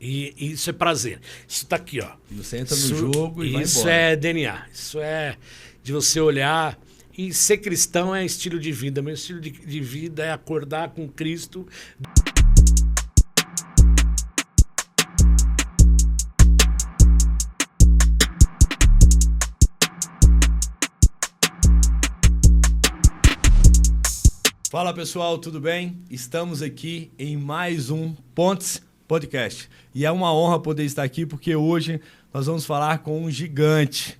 E isso é prazer. Isso tá aqui, ó. Você entra no jogo e vai embora. Isso é DNA. Isso é de você olhar. E ser cristão é estilo de vida. Meu estilo de vida é acordar com Cristo. Fala pessoal, tudo bem? Estamos aqui em mais um Pontes Podcast. E é uma honra poder estar aqui porque hoje nós vamos falar com um gigante,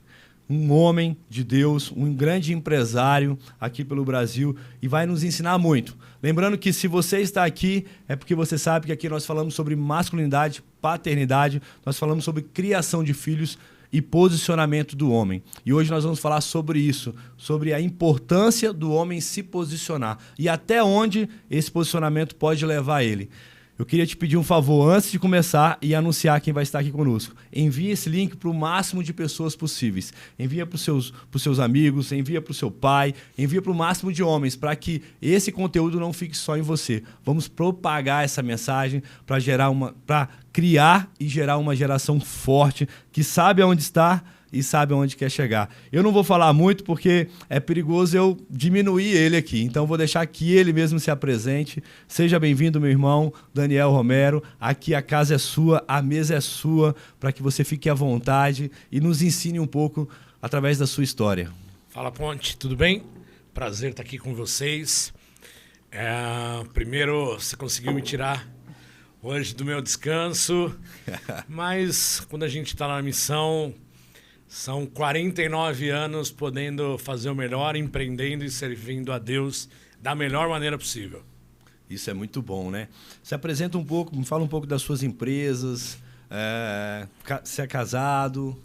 um homem de Deus, um grande empresário aqui pelo Brasil e vai nos ensinar muito. Lembrando que se você está aqui é porque você sabe que aqui nós falamos sobre masculinidade, paternidade, nós falamos sobre criação de filhos e posicionamento do homem. E hoje nós vamos falar sobre isso, sobre a importância do homem se posicionar e até onde esse posicionamento pode levar ele. Eu queria te pedir um favor antes de começar e anunciar quem vai estar aqui conosco. Envie esse link para o máximo de pessoas possíveis. Envia para os seus amigos, envia para o seu pai, envia para o máximo de homens, para que esse conteúdo não fique só em você. Vamos propagar essa mensagem para criar e gerar uma geração forte que sabe aonde está e sabe aonde quer chegar. Eu não vou falar muito porque é perigoso eu diminuir ele aqui. Então vou deixar que ele mesmo se apresente. Seja bem-vindo, meu irmão Daniel Romero. Aqui a casa é sua, a mesa é sua, para que você fique à vontade e nos ensine um pouco através da sua história. Fala, Ponte, tudo bem? Prazer estar aqui com vocês. Primeiro, você conseguiu me tirar hoje do meu descanso, mas quando a gente está na missão... São 49 anos podendo fazer o melhor, empreendendo e servindo a Deus da melhor maneira possível. Isso é muito bom, né? Se apresenta um pouco, me fala um pouco das suas empresas, se é casado.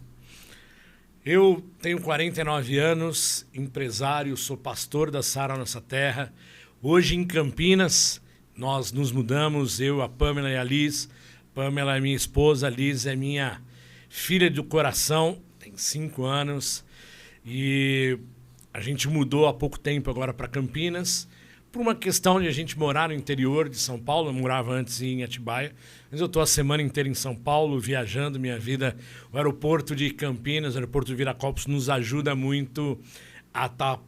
Eu tenho 49 anos, empresário, sou pastor da Sara Nossa Terra. Hoje em Campinas, nós nos mudamos, eu, a Pamela e a Liz. Pamela é minha esposa, a Liz é minha filha do coração. Tem 5 anos e a gente mudou há pouco tempo agora para Campinas por uma questão de a gente morar no interior de São Paulo. Eu morava antes em Atibaia, mas eu estou a semana inteira em São Paulo viajando minha vida. O aeroporto de Campinas, o aeroporto de Viracopos nos ajuda muito a estar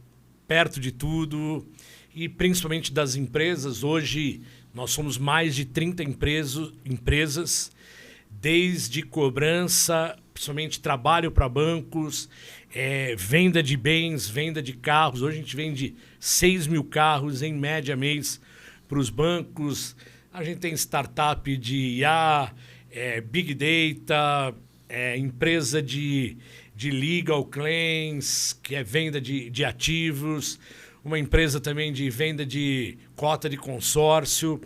perto de tudo e principalmente das empresas. Hoje nós somos mais de 30 empresas, desde cobrança, principalmente trabalho para bancos, venda de bens, venda de carros. Hoje a gente vende 6 mil carros em média mês para os bancos. A gente tem startup de IA, Big Data, empresa de legal claims, que é venda de ativos, uma empresa também de venda de cota de consórcio.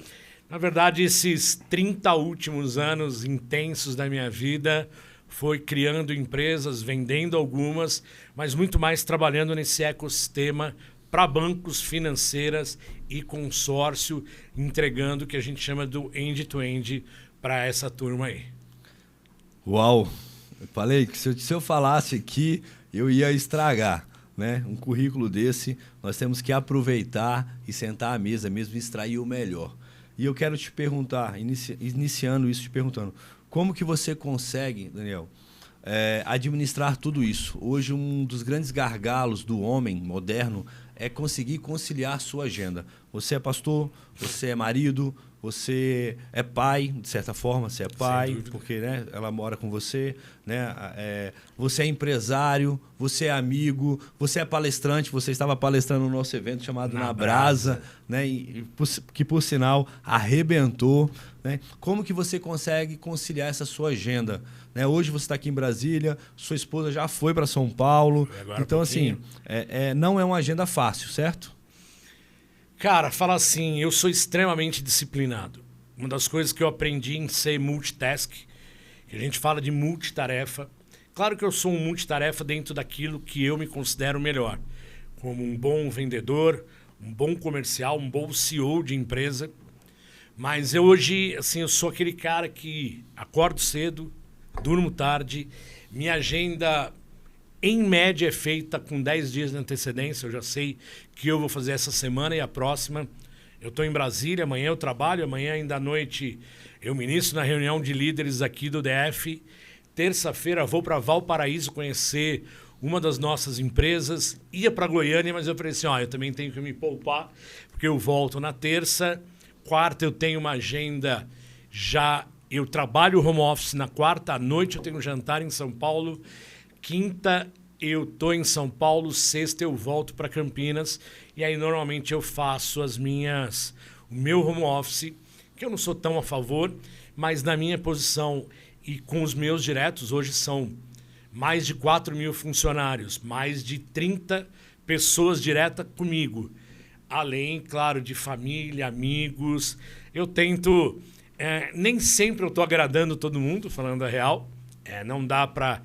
Na verdade, esses 30 últimos anos intensos da minha vida foi criando empresas, vendendo algumas, mas muito mais trabalhando nesse ecossistema para bancos, financeiras e consórcio, entregando o que a gente chama do end-to-end para essa turma aí. Uau! Eu falei que se eu falasse aqui, eu ia estragar, né? Um currículo desse, nós temos que aproveitar e sentar à mesa mesmo e extrair o melhor. E eu quero te perguntar, iniciando isso, te perguntando, como que você consegue, Daniel, administrar tudo isso? Hoje, um dos grandes gargalos do homem moderno é conseguir conciliar sua agenda. Você é pastor, você é marido, você é pai, de certa forma, você é pai, porque né, ela mora com você, né? Você é empresário, você é amigo, você é palestrante, você estava palestrando no nosso evento chamado Na Brasa, né? Que por sinal arrebentou. Né? Como que você consegue conciliar essa sua agenda? Né? Hoje você está aqui em Brasília, sua esposa já foi para São Paulo, então assim, não é uma agenda fácil, certo? Cara, fala assim, eu sou extremamente disciplinado. Uma das coisas que eu aprendi em ser multitask, que a gente fala de multitarefa. Claro que eu sou um multitarefa dentro daquilo que eu me considero melhor. Como um bom vendedor, um bom comercial, um bom CEO de empresa. Mas eu hoje, assim, eu sou aquele cara que acordo cedo, durmo tarde, minha agenda... Em média, é feita com 10 dias de antecedência. Eu já sei que eu vou fazer essa semana e a próxima. Eu estou em Brasília, amanhã eu trabalho, amanhã ainda à noite eu ministro na reunião de líderes aqui do DF. Terça-feira vou para Valparaíso conhecer uma das nossas empresas. Ia para Goiânia, mas eu falei assim, eu também tenho que me poupar, porque eu volto na terça. Quarta eu tenho uma agenda já... Eu trabalho home office na quarta, à noite eu tenho um jantar em São Paulo. Quinta eu estou em São Paulo, sexta eu volto para Campinas. E aí normalmente eu faço o meu home office, que eu não sou tão a favor, mas na minha posição e com os meus diretos, hoje são mais de 4 mil funcionários, mais de 30 pessoas diretas comigo. Além, claro, de família, amigos. Eu tento... nem sempre eu estou agradando todo mundo, falando a real. Não dá para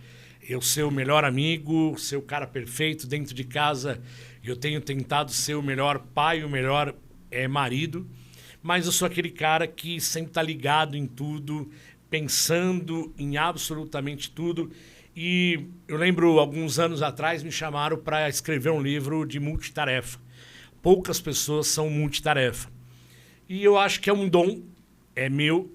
eu ser o melhor amigo, ser o cara perfeito dentro de casa. Eu tenho tentado ser o melhor pai, o melhor marido. Mas eu sou aquele cara que sempre está ligado em tudo, pensando em absolutamente tudo. E eu lembro, alguns anos atrás, me chamaram para escrever um livro de multitarefa. Poucas pessoas são multitarefa. E eu acho que é um dom, é meu,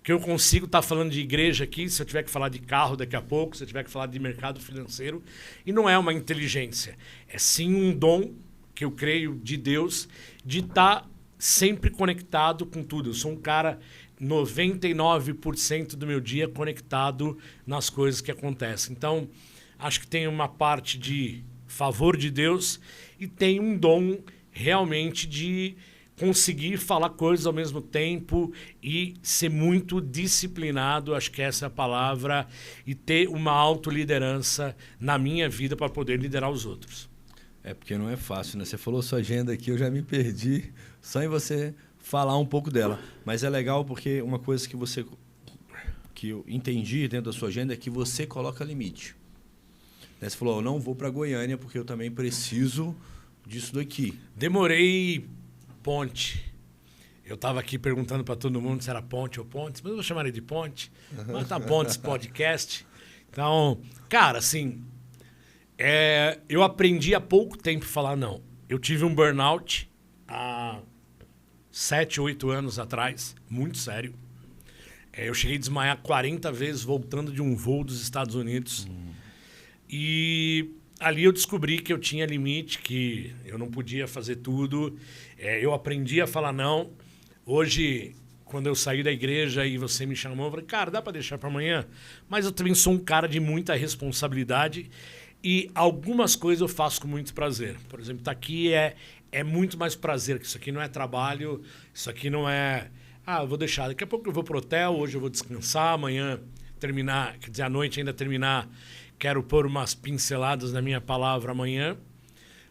que eu consigo estar falando de igreja aqui, se eu tiver que falar de carro daqui a pouco, se eu tiver que falar de mercado financeiro. E não é uma inteligência, é sim um dom, que eu creio, de Deus, de estar sempre conectado com tudo. Eu sou um cara... 99% do meu dia conectado nas coisas que acontecem. Então, acho que tem uma parte de favor de Deus e tem um dom realmente de conseguir falar coisas ao mesmo tempo e ser muito disciplinado, acho que essa é a palavra, e ter uma autoliderança na minha vida para poder liderar os outros. Porque não é fácil, né? Você falou sua agenda aqui, eu já me perdi só em você... falar um pouco dela. Mas é legal porque uma coisa que eu entendi dentro da sua agenda é que você coloca limite. Você falou, eu não vou para Goiânia porque eu também preciso disso daqui. Demorei ponte. Eu estava aqui perguntando para todo mundo se era ponte ou pontes, mas eu vou chamar ele de ponte. Mas tá Pontes Podcast. Então, cara, assim, eu aprendi há pouco tempo a falar não. Eu tive um burnout há 7, 8 anos atrás, muito sério. Eu cheguei a desmaiar 40 vezes voltando de um voo dos Estados Unidos. E ali eu descobri que eu tinha limite, que eu não podia fazer tudo. Eu aprendi a falar não. Hoje, quando eu saí da igreja e você me chamou, eu falei, cara, dá para deixar para amanhã? Mas eu também sou um cara de muita responsabilidade e algumas coisas eu faço com muito prazer. Por exemplo, estar aqui é muito mais prazer, que isso aqui não é trabalho, isso aqui não é... eu vou deixar, daqui a pouco eu vou pro hotel, hoje eu vou descansar, amanhã terminar, quer dizer, à noite ainda terminar, quero pôr umas pinceladas na minha palavra amanhã,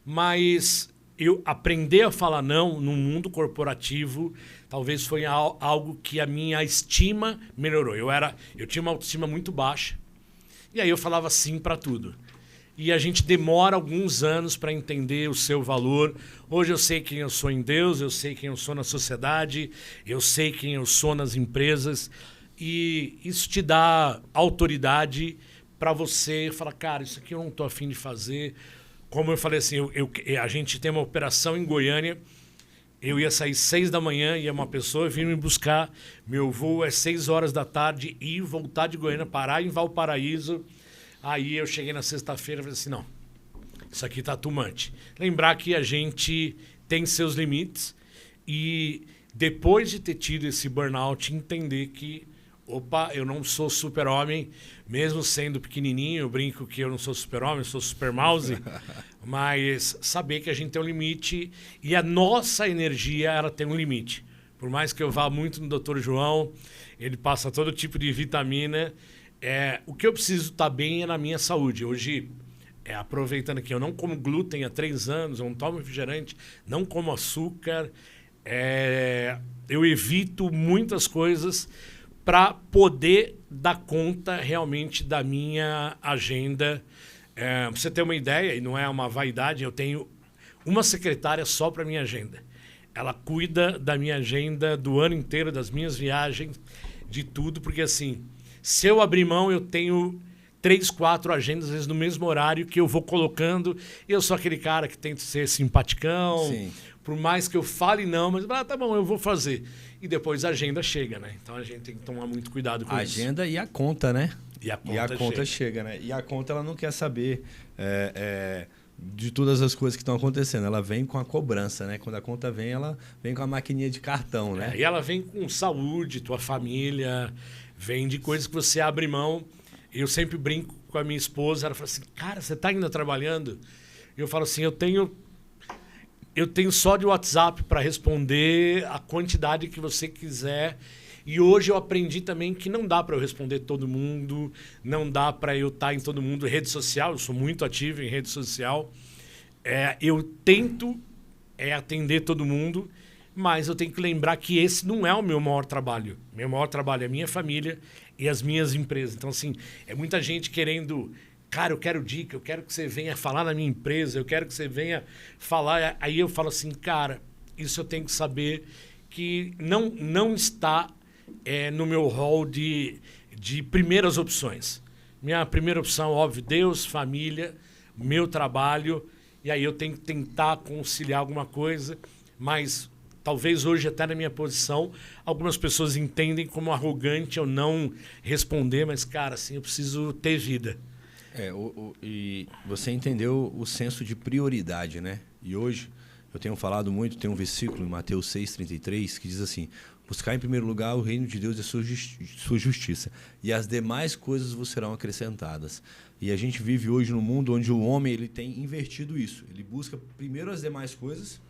mas eu aprender a falar não no mundo corporativo, talvez foi algo que a minha estima melhorou. Eu tinha uma autoestima muito baixa, e aí eu falava sim para tudo. E a gente demora alguns anos para entender o seu valor. Hoje eu sei quem eu sou em Deus, eu sei quem eu sou na sociedade, eu sei quem eu sou nas empresas. E isso te dá autoridade para você falar, cara, isso aqui eu não estou afim de fazer. Como eu falei assim, a gente tem uma operação em Goiânia, eu ia sair 6 da manhã, ia uma pessoa vir me buscar, meu voo é 6 horas da tarde, e voltar de Goiânia, parar em Valparaíso. Aí eu cheguei na sexta-feira e falei assim, não, isso aqui tá too much. Lembrar que a gente tem seus limites e depois de ter tido esse burnout, entender que, eu não sou super-homem, mesmo sendo pequenininho, eu brinco que eu não sou super-homem, eu sou super-mouse, mas saber que a gente tem um limite e a nossa energia, ela tem um limite. Por mais que eu vá muito no Dr. João, ele passa todo tipo de vitamina. O que eu preciso estar bem é na minha saúde. Hoje, aproveitando que eu não como glúten há 3 anos, eu não tomo refrigerante, não como açúcar, eu evito muitas coisas para poder dar conta realmente da minha agenda. Pra você ter uma ideia, e não é uma vaidade, eu tenho uma secretária só para minha agenda. Ela cuida da minha agenda do ano inteiro, das minhas viagens, de tudo, porque assim... Se eu abrir mão, eu tenho 3, 4 agendas, às vezes no mesmo horário, que eu vou colocando. Eu sou aquele cara que tenta ser simpaticão, por mais que eu fale não, mas tá bom, eu vou fazer. E depois a agenda chega, né? Então a gente tem que tomar muito cuidado com isso. A agenda e a conta, né? E a conta chega, né? E a conta ela não quer saber de todas as coisas que estão acontecendo. Ela vem com a cobrança, né? Quando a conta vem, ela vem com a maquininha de cartão, né? E ela vem com saúde, tua família, vem de coisas que você abre mão. Eu sempre brinco com a minha esposa, ela fala assim, cara, você está ainda trabalhando? E eu falo assim, eu tenho só de WhatsApp para responder a quantidade que você quiser. E hoje eu aprendi também que não dá para eu responder todo mundo, não dá para eu estar em todo mundo. Rede social, eu sou muito ativo em rede social. Eu tento atender todo mundo, mas eu tenho que lembrar que esse não é o meu maior trabalho. Meu maior trabalho é a minha família e as minhas empresas. Então, assim, é muita gente querendo... Cara, eu quero dica, eu quero que você venha falar na minha empresa, eu quero que você venha falar... Aí eu falo assim, cara, isso eu tenho que saber que não está no meu hall de primeiras opções. Minha primeira opção, óbvio, Deus, família, meu trabalho, e aí eu tenho que tentar conciliar alguma coisa, mas talvez hoje, até na minha posição, algumas pessoas entendem como arrogante eu não responder, mas, cara, assim, eu preciso ter vida. E você entendeu o senso de prioridade, né? E hoje, eu tenho falado muito, tem um versículo em Mateus 6,33 que diz assim, buscar em primeiro lugar o reino de Deus e a sua justiça, e as demais coisas vos serão acrescentadas. E a gente vive hoje num mundo onde o homem ele tem invertido isso. Ele busca primeiro as demais coisas,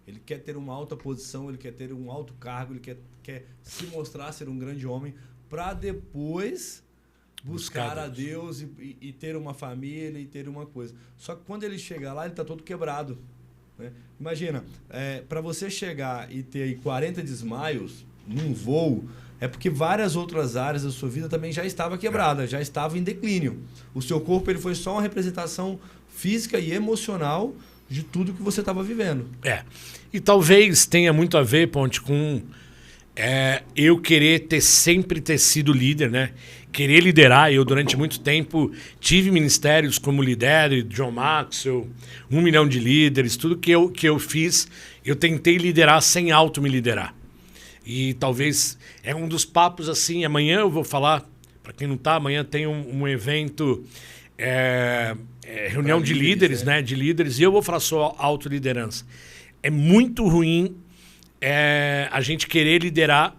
ele quer ter uma alta posição, ele quer ter um alto cargo, ele quer se mostrar ser um grande homem, para depois... buscar a Deus e ter uma família e ter uma coisa. Só que quando ele chega lá, ele está todo quebrado. Né? Imagina, para você chegar e ter 40 desmaios num voo, é porque várias outras áreas da sua vida também já estava quebrada, já estava em declínio. O seu corpo ele foi só uma representação física e emocional de tudo que você estava vivendo. E talvez tenha muito a ver, Ponte, com eu querer sempre ter sido líder, né? Querer liderar. Eu, durante muito tempo, tive ministérios como Lidere, John Maxwell, 1 milhão de líderes, tudo que eu fiz, eu tentei liderar sem auto-me liderar. E talvez é um dos papos assim, amanhã eu vou falar, para quem não está, amanhã tem um evento, reunião de líderes, né? De líderes, e eu vou falar sobre autoliderança. É muito ruim a gente querer liderar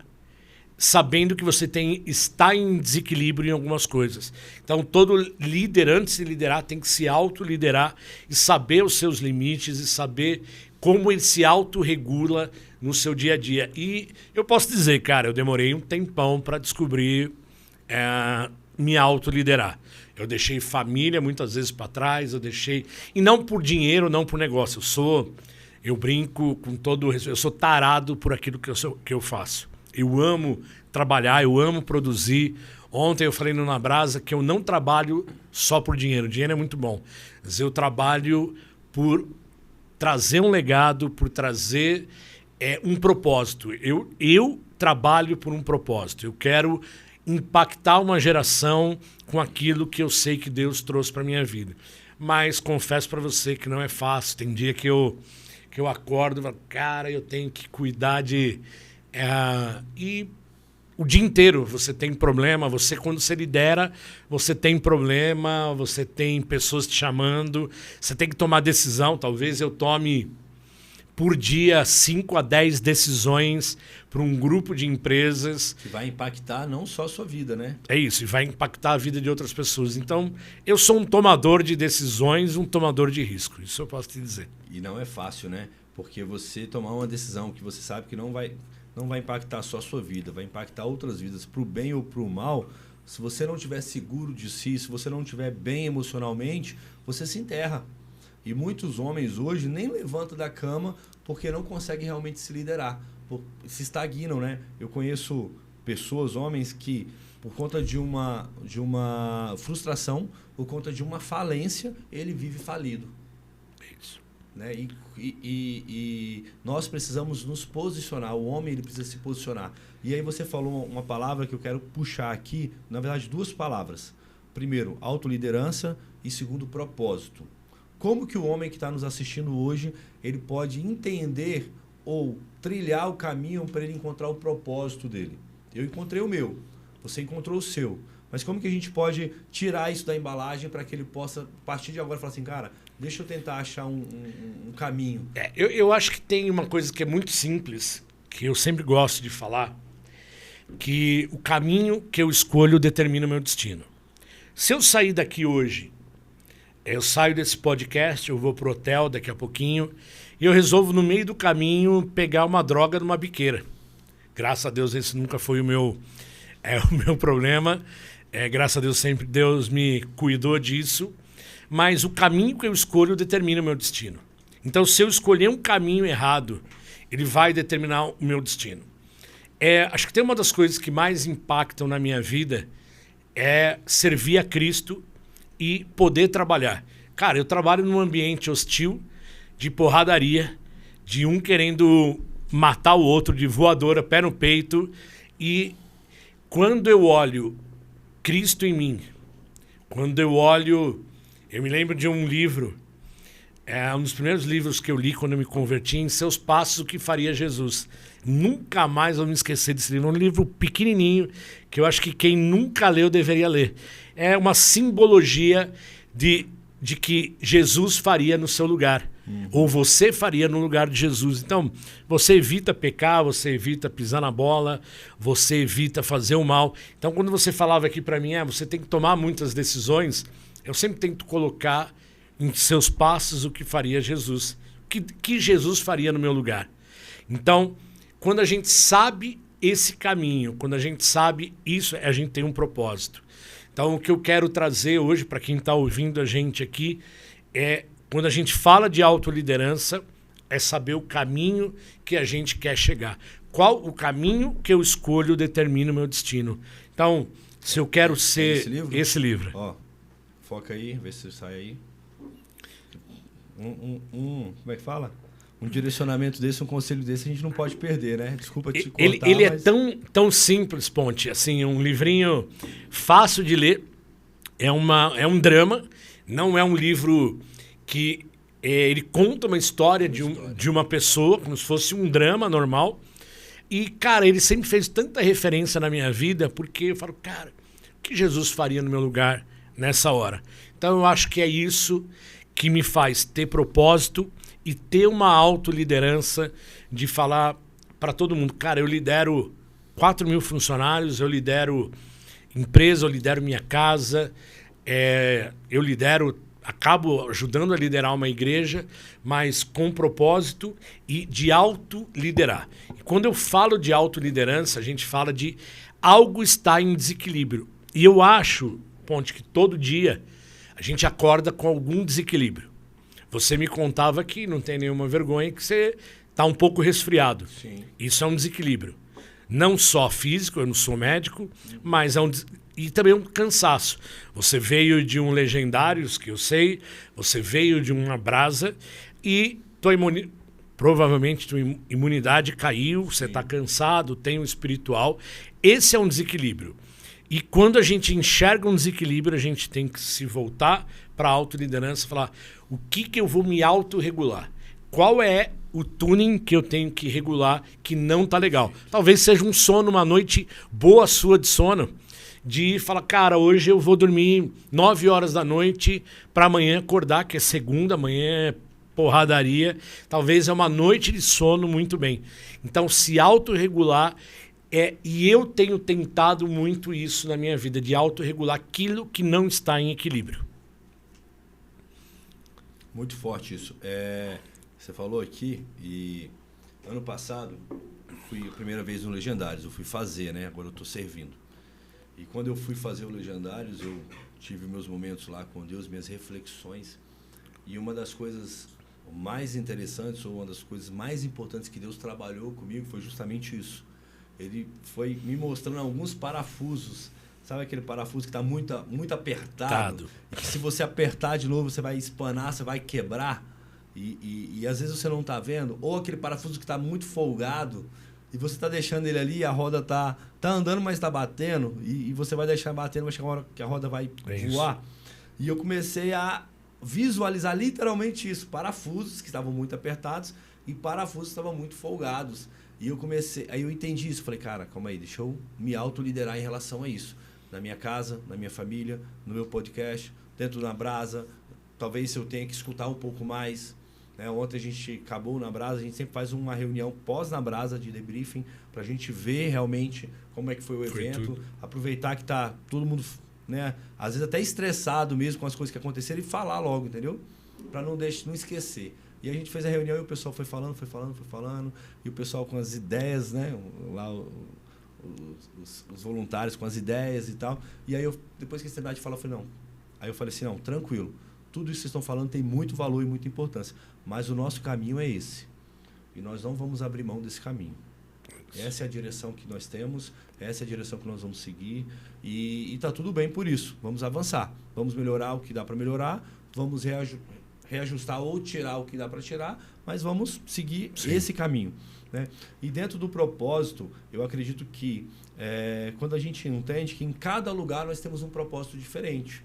sabendo que você está em desequilíbrio em algumas coisas. Então, todo líder, antes de liderar, tem que se autoliderar e saber os seus limites e saber como ele se autorregula no seu dia a dia. E eu posso dizer, cara, eu demorei um tempão para descobrir me autoliderar. Eu deixei família muitas vezes para trás, e não por dinheiro, não por negócio. Eu brinco com todo o respeito, eu sou tarado por aquilo que eu faço. Eu amo trabalhar, eu amo produzir. Ontem eu falei no Na Brasa que eu não trabalho só por dinheiro. O dinheiro é muito bom. Mas eu trabalho por trazer um legado, por trazer um propósito. Eu trabalho por um propósito. Eu quero impactar uma geração com aquilo que eu sei que Deus trouxe para minha vida. Mas confesso para você que não é fácil. Tem dia que eu acordo e falo, cara, eu tenho que cuidar de... e o dia inteiro você tem problema, quando você lidera, você tem problema, você tem pessoas te chamando, você tem que tomar decisão. Talvez eu tome por dia 5 a 10 decisões para um grupo de empresas. Que vai impactar não só a sua vida, né? É isso, e vai impactar a vida de outras pessoas. Então, eu sou um tomador de decisões, um tomador de risco. Isso eu posso te dizer. E não é fácil, né? Porque você tomar uma decisão que você sabe que não vai impactar só a sua vida, vai impactar outras vidas, para o bem ou para o mal. Se você não estiver seguro de si, se você não estiver bem emocionalmente, você se enterra. E muitos homens hoje nem levantam da cama porque não conseguem realmente se liderar, se estagnam, né? Eu conheço pessoas, homens, que por conta de uma frustração, por conta de uma falência, ele vive falido. Isso. Né? E nós precisamos nos posicionar, o homem ele precisa se posicionar. E aí você falou uma palavra que eu quero puxar aqui, na verdade 2 palavras. Primeiro, autoliderança, e segundo, propósito. como que o homem que está nos assistindo hoje, ele pode entender ou trilhar o caminho para ele encontrar o propósito dele. Eu encontrei o meu, você encontrou o seu. Mas como que a gente pode tirar isso da embalagem para que ele possa, a partir de agora, falar assim, cara, deixa eu tentar achar um caminho. Eu acho que tem uma coisa que é muito simples, que eu sempre gosto de falar, que o caminho que eu escolho determina o meu destino. Se eu sair daqui hoje, eu saio desse podcast, eu vou pro hotel daqui a pouquinho, e eu resolvo no meio do caminho pegar uma droga numa biqueira. Graças a Deus esse nunca foi o meu problema. Graças a Deus sempre Deus me cuidou disso. Mas o caminho que eu escolho determina o meu destino. Então, se eu escolher um caminho errado, ele vai determinar o meu destino. Acho que tem uma das coisas que mais impactam na minha vida é servir a Cristo e poder trabalhar. Cara, eu trabalho num ambiente hostil, de porradaria, de um querendo matar o outro, de voadora, pé no peito. E quando eu olho Cristo em mim, quando eu olho... Eu me lembro de um livro, um dos primeiros livros que eu li quando eu me converti, Em Seus Passos, o que faria Jesus. Nunca mais vou me esquecer desse livro. É um livro pequenininho, que eu acho que quem nunca leu deveria ler. É uma simbologia de que Jesus faria no seu lugar. Ou você faria no lugar de Jesus. Então, você evita pecar, você evita pisar na bola, você evita fazer o mal. Então, quando você falava aqui para mim, você tem que tomar muitas decisões, eu sempre tento colocar em seus passos o que faria Jesus. O que Jesus faria no meu lugar. Então, quando a gente sabe esse caminho, quando a gente sabe isso, a gente tem um propósito. Então, o que eu quero trazer hoje para quem está ouvindo a gente aqui é, quando a gente fala de autoliderança, é saber o caminho que a gente quer chegar. Qual o caminho que eu escolho determina o meu destino. Então, se eu quero ser... Esse livro. Ó, foca aí, vê se sai aí. Como é que fala? Um direcionamento desse, um conselho desse, a gente não pode perder, né? Desculpa te cortar, ele mas... é tão simples, Ponte. Assim, um livrinho fácil de ler. É um drama. Não é um livro que ele conta uma história de uma pessoa, como se fosse um drama normal. E, cara, ele sempre fez tanta referência na minha vida, porque eu falo, cara, o que Jesus faria no meu lugar nessa hora? Então, eu acho que é isso que me faz ter propósito e ter uma autoliderança de falar para todo mundo, cara, eu lidero 4.000 funcionários, eu lidero empresa, eu lidero minha casa, eu acabo ajudando a liderar uma igreja, mas com propósito e de autoliderar. E quando eu falo de autoliderança, a gente fala de algo está em desequilíbrio. E eu acho, Ponte, que todo dia a gente acorda com algum desequilíbrio. Você me contava que não tem nenhuma vergonha, que você está um pouco resfriado. Sim. Isso é um desequilíbrio. Não só físico, eu não sou médico, mas e também um cansaço. Você veio de um Legendários, que eu sei, você veio de uma Brasa e provavelmente tua imunidade caiu, você está cansado, tem um espiritual. Esse é um desequilíbrio. E quando a gente enxerga um desequilíbrio, a gente tem que se voltar para a autoliderança e falar o que eu vou me autorregular. Qual é o tuning que eu tenho que regular que não está legal? Talvez seja um sono, uma noite boa sua de sono, de falar, cara, hoje eu vou dormir 9 horas da noite para amanhã acordar, que é segunda, amanhã é porradaria. Talvez é uma noite de sono muito bem. Então, se autorregular... e eu tenho tentado muito isso na minha vida, de autorregular aquilo que não está em equilíbrio. Muito forte isso. Você falou aqui, e ano passado, fui a primeira vez no Legendários, eu fui fazer, né? Agora eu estou servindo. E quando eu fui fazer o Legendários, eu tive meus momentos lá com Deus, minhas reflexões. E uma das coisas mais interessantes, ou uma das coisas mais importantes que Deus trabalhou comigo, foi justamente isso. Ele foi me mostrando alguns parafusos. Sabe aquele parafuso que está muito apertado? Que se você apertar de novo, você vai espanar, você vai quebrar. E às vezes você não está vendo. Ou aquele parafuso que está muito folgado e você está deixando ele ali, a roda tá andando, mas está batendo. E você vai deixar batendo, vai chegar uma hora que a roda vai voar. E eu comecei a visualizar literalmente isso. Parafusos que estavam muito apertados e parafusos que estavam muito folgados. E eu comecei, aí eu entendi isso. Falei, cara, calma aí, deixa eu me autoliderar em relação a isso. Na minha casa, na minha família, no meu podcast, dentro da Brasa. Talvez eu tenha que escutar um pouco mais. Ontem a gente acabou na Brasa, a gente sempre faz uma reunião pós na Brasa de debriefing para a gente ver realmente como é que foi o evento, aproveitar que tá todo mundo, né, às vezes até estressado mesmo com as coisas que aconteceram e falar logo, entendeu? Para não esquecer. E a gente fez a reunião e o pessoal foi falando, e o pessoal com as ideias, né, lá os voluntários com as ideias e tal. E aí depois que eles terminaram de falar, eu falei, não. Aí eu falei assim, não, tranquilo. Tudo isso que vocês estão falando tem muito valor e muita importância. Mas o nosso caminho é esse. E nós não vamos abrir mão desse caminho. Essa é a direção que nós temos, essa é a direção que nós vamos seguir. E está tudo bem por isso. Vamos avançar. Vamos melhorar o que dá para melhorar. Vamos reajustar ou tirar o que dá para tirar. Mas vamos seguir esse caminho. Né? E dentro do propósito, eu acredito que quando a gente entende que em cada lugar nós temos um propósito diferente.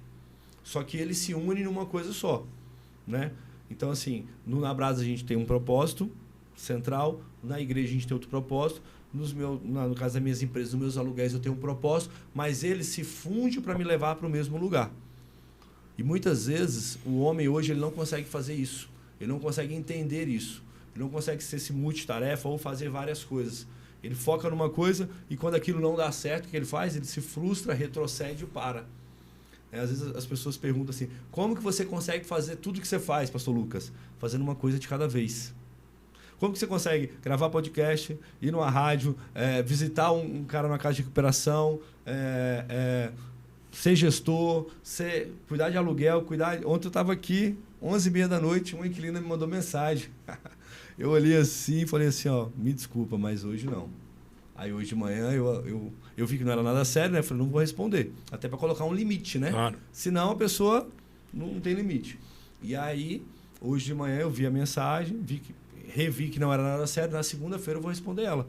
Só que eles se unem numa coisa só, né? Então, assim, na Brasa a gente tem um propósito central, na igreja a gente tem outro propósito, no caso das minhas empresas, nos meus aluguéis eu tenho um propósito, mas eles se fundem para me levar para o mesmo lugar. E muitas vezes o homem hoje ele não consegue fazer isso, ele não consegue entender isso, ele não consegue ser esse multitarefa ou fazer várias coisas. Ele foca numa coisa e quando aquilo não dá certo, o que ele faz? Ele se frustra, retrocede e para. Às vezes as pessoas perguntam assim, como que você consegue fazer tudo que você faz, pastor Lucas? Fazendo uma coisa de cada vez. Como que você consegue gravar podcast, ir numa rádio, visitar um cara na casa de recuperação, ser gestor, cuidar de aluguel, Ontem eu estava aqui, 11h30 da noite, uma inquilina me mandou mensagem. Eu olhei assim e falei assim, ó, me desculpa, mas hoje não. Aí hoje de manhã eu vi que não era nada sério, né? Falei, não vou responder. Até para colocar um limite, né? Claro. Senão a pessoa não tem limite. E aí, hoje de manhã eu vi a mensagem, revi que não era nada sério, na segunda-feira eu vou responder ela.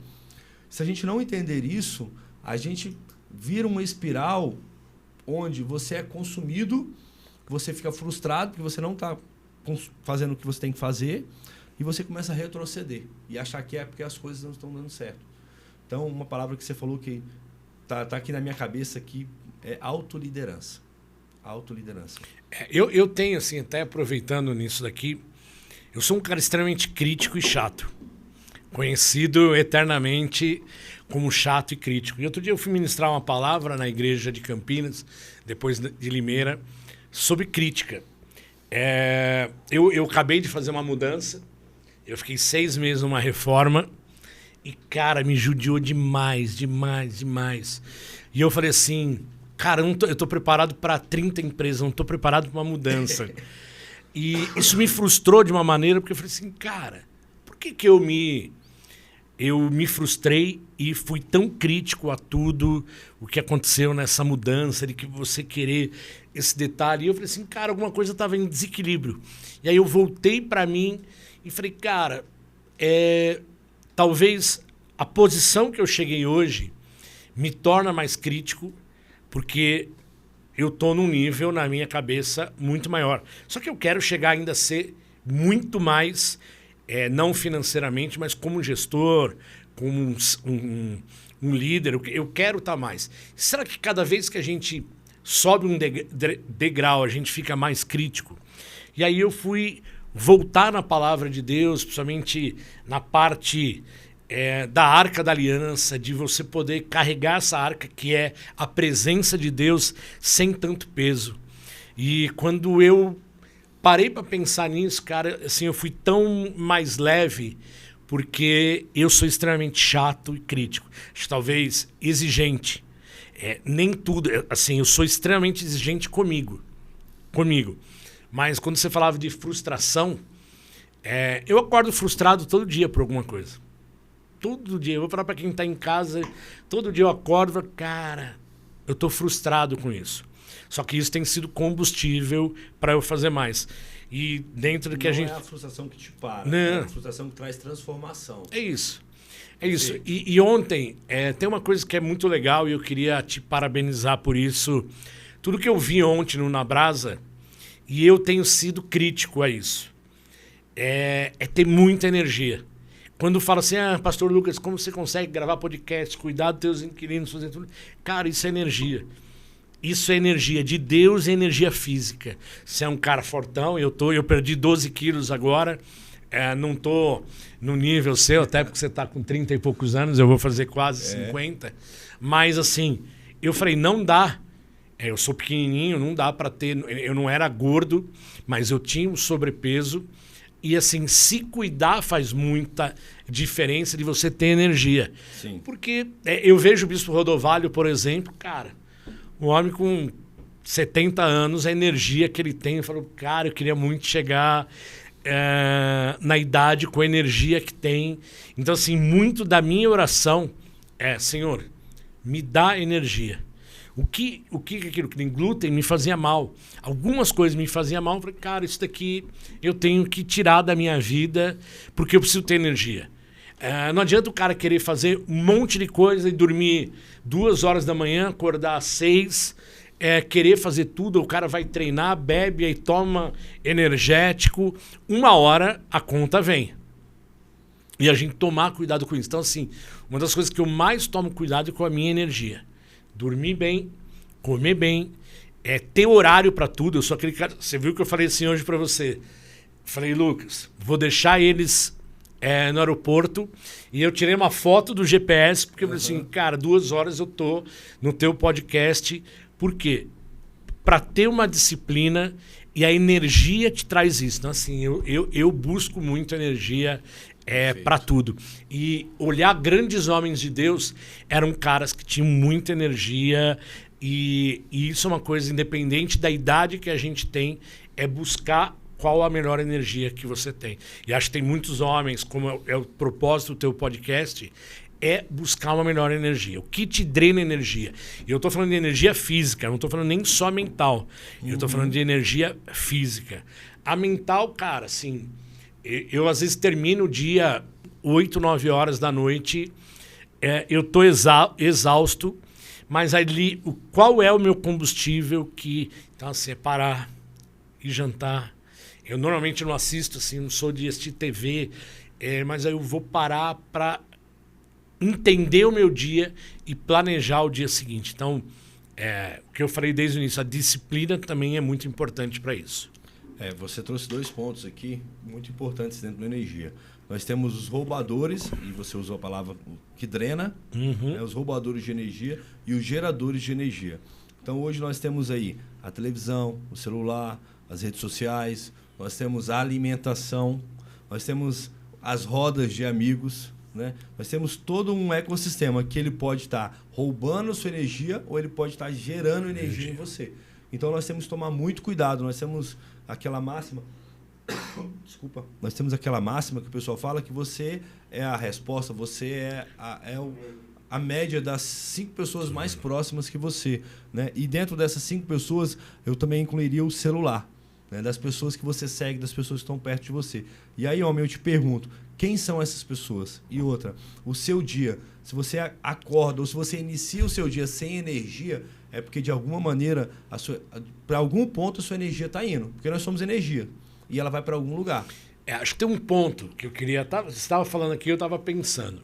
Se a gente não entender isso, a gente vira uma espiral onde você é consumido, você fica frustrado porque você não está fazendo o que você tem que fazer e você começa a retroceder e achar que é porque as coisas não estão dando certo. Então, uma palavra que você falou que tá aqui na minha cabeça aqui é autoliderança. Autoliderança. Eu tenho, assim, até aproveitando nisso daqui, eu sou um cara extremamente crítico e chato. Conhecido eternamente como chato e crítico. E outro dia eu fui ministrar uma palavra na igreja de Campinas, depois de Limeira, sobre crítica. Eu acabei de fazer uma mudança, eu fiquei 6 meses numa reforma, e, cara, me judiou demais. E eu falei assim, cara, eu tô preparado para 30 empresas, não tô preparado para uma mudança. E isso me frustrou de uma maneira, porque eu falei assim, cara, por que eu me frustrei e fui tão crítico a tudo o que aconteceu nessa mudança, de que você querer esse detalhe. E eu falei assim, cara, alguma coisa estava em desequilíbrio. E aí eu voltei para mim e falei, cara, talvez a posição que eu cheguei hoje me torna mais crítico, porque eu estou num nível, na minha cabeça, muito maior. Só que eu quero chegar ainda a ser muito mais, não financeiramente, mas como gestor, como um líder. Eu quero estar mais. Será que cada vez que a gente sobe um degrau, a gente fica mais crítico? E aí eu fui voltar na palavra de Deus, principalmente na parte da Arca da Aliança, de você poder carregar essa arca que é a presença de Deus sem tanto peso. E quando eu parei para pensar nisso, cara, assim, eu fui tão mais leve, porque eu sou extremamente chato e crítico. Acho que talvez exigente. Nem tudo, assim, eu sou extremamente exigente comigo. Mas quando você falava de frustração, eu acordo frustrado todo dia por alguma coisa. Todo dia. Eu vou falar para quem está em casa, todo dia eu acordo e falo, cara, eu estou frustrado com isso. Só que isso tem sido combustível para eu fazer mais. E dentro do que a gente... Não é a frustração que te para, não. É a frustração que traz transformação. É isso. E ontem, tem uma coisa que é muito legal e eu queria te parabenizar por isso. Tudo que eu vi ontem no Na Brasa, e eu tenho sido crítico a isso, é ter muita energia. Quando fala assim, Pastor Lucas, como você consegue gravar podcast, cuidar dos teus inquilinos, fazer tudo? Cara, isso é energia. Isso é energia de Deus e energia física. Você é um cara fortão, eu perdi 12 quilos agora, não tô no nível seu, até porque você tá com 30 e poucos anos, eu vou fazer quase 50. Mas assim, eu falei, não dá. Eu sou pequenininho, não dá para ter... Eu não era gordo, mas eu tinha um sobrepeso. E assim, se cuidar faz muita diferença de você ter energia. Sim. Porque eu vejo o Bispo Rodovalho, por exemplo, cara, um homem com 70 anos, a energia que ele tem, eu falo, cara, eu queria muito chegar na idade com a energia que tem. Então, assim, muito da minha oração é, Senhor, me dá energia. O que aquilo que tem glúten me fazia mal. Algumas coisas me faziam mal. Eu falei, cara, isso daqui eu tenho que tirar da minha vida porque eu preciso ter energia. Não adianta o cara querer fazer um monte de coisa e dormir 2 horas da manhã, acordar às 6, querer fazer tudo. O cara vai treinar, bebe, aí toma energético. 1 hora a conta vem. E a gente tomar cuidado com isso. Então, assim, uma das coisas que eu mais tomo cuidado é com a minha energia. Dormir bem, comer bem, ter horário para tudo. Eu sou aquele cara... Você viu que eu falei assim hoje para você? Falei, Lucas, vou deixar eles no aeroporto e eu tirei uma foto do GPS porque eu falei assim, cara, 2 horas eu tô no teu podcast. Por quê? Para ter uma disciplina e a energia te traz isso. Então, assim, eu busco muito energia para tudo. E olhar grandes homens de Deus eram caras que tinham muita energia e isso é uma coisa independente da idade que a gente tem, é buscar qual a melhor energia que você tem. E acho que tem muitos homens, como é o propósito do teu podcast, é buscar uma melhor energia. O que te drena energia? E eu estou falando de energia física, não estou falando nem só mental. Eu estou falando de energia física. A mental, cara, assim... Eu às vezes termino o dia 8, 9 horas da noite, eu estou exausto, mas ali, qual é o meu combustível que... Então, assim, é parar e jantar. Eu normalmente não assisto, assim, não sou de assistir TV, mas aí eu vou parar para entender o meu dia e planejar o dia seguinte. Então, o que eu falei desde o início, a disciplina também é muito importante para isso. Você trouxe 2 pontos aqui muito importantes dentro da energia. Nós temos os roubadores, e você usou a palavra que drena, os roubadores de energia e os geradores de energia. Então hoje nós temos aí a televisão, o celular, as redes sociais, nós temos a alimentação, nós temos as rodas de amigos, né? Nós temos todo um ecossistema que ele pode estar roubando sua energia ou ele pode estar gerando energia em você. Então nós temos que tomar muito cuidado, nós temos aquela máxima, desculpa, nós temos aquela máxima que o pessoal fala que você é a resposta, você é a média das 5 pessoas mais próximas que você, né? E dentro dessas 5 pessoas, eu também incluiria o celular, né? Das pessoas que você segue, das pessoas que estão perto de você. E aí, homem, eu te pergunto, quem são essas pessoas? E outra, o seu dia, se você acorda ou se você inicia o seu dia sem energia, é porque de alguma maneira, para algum ponto a sua energia está indo. Porque nós somos energia. E ela vai para algum lugar. Acho que tem um ponto que eu queria... Você estava falando aqui, eu estava pensando.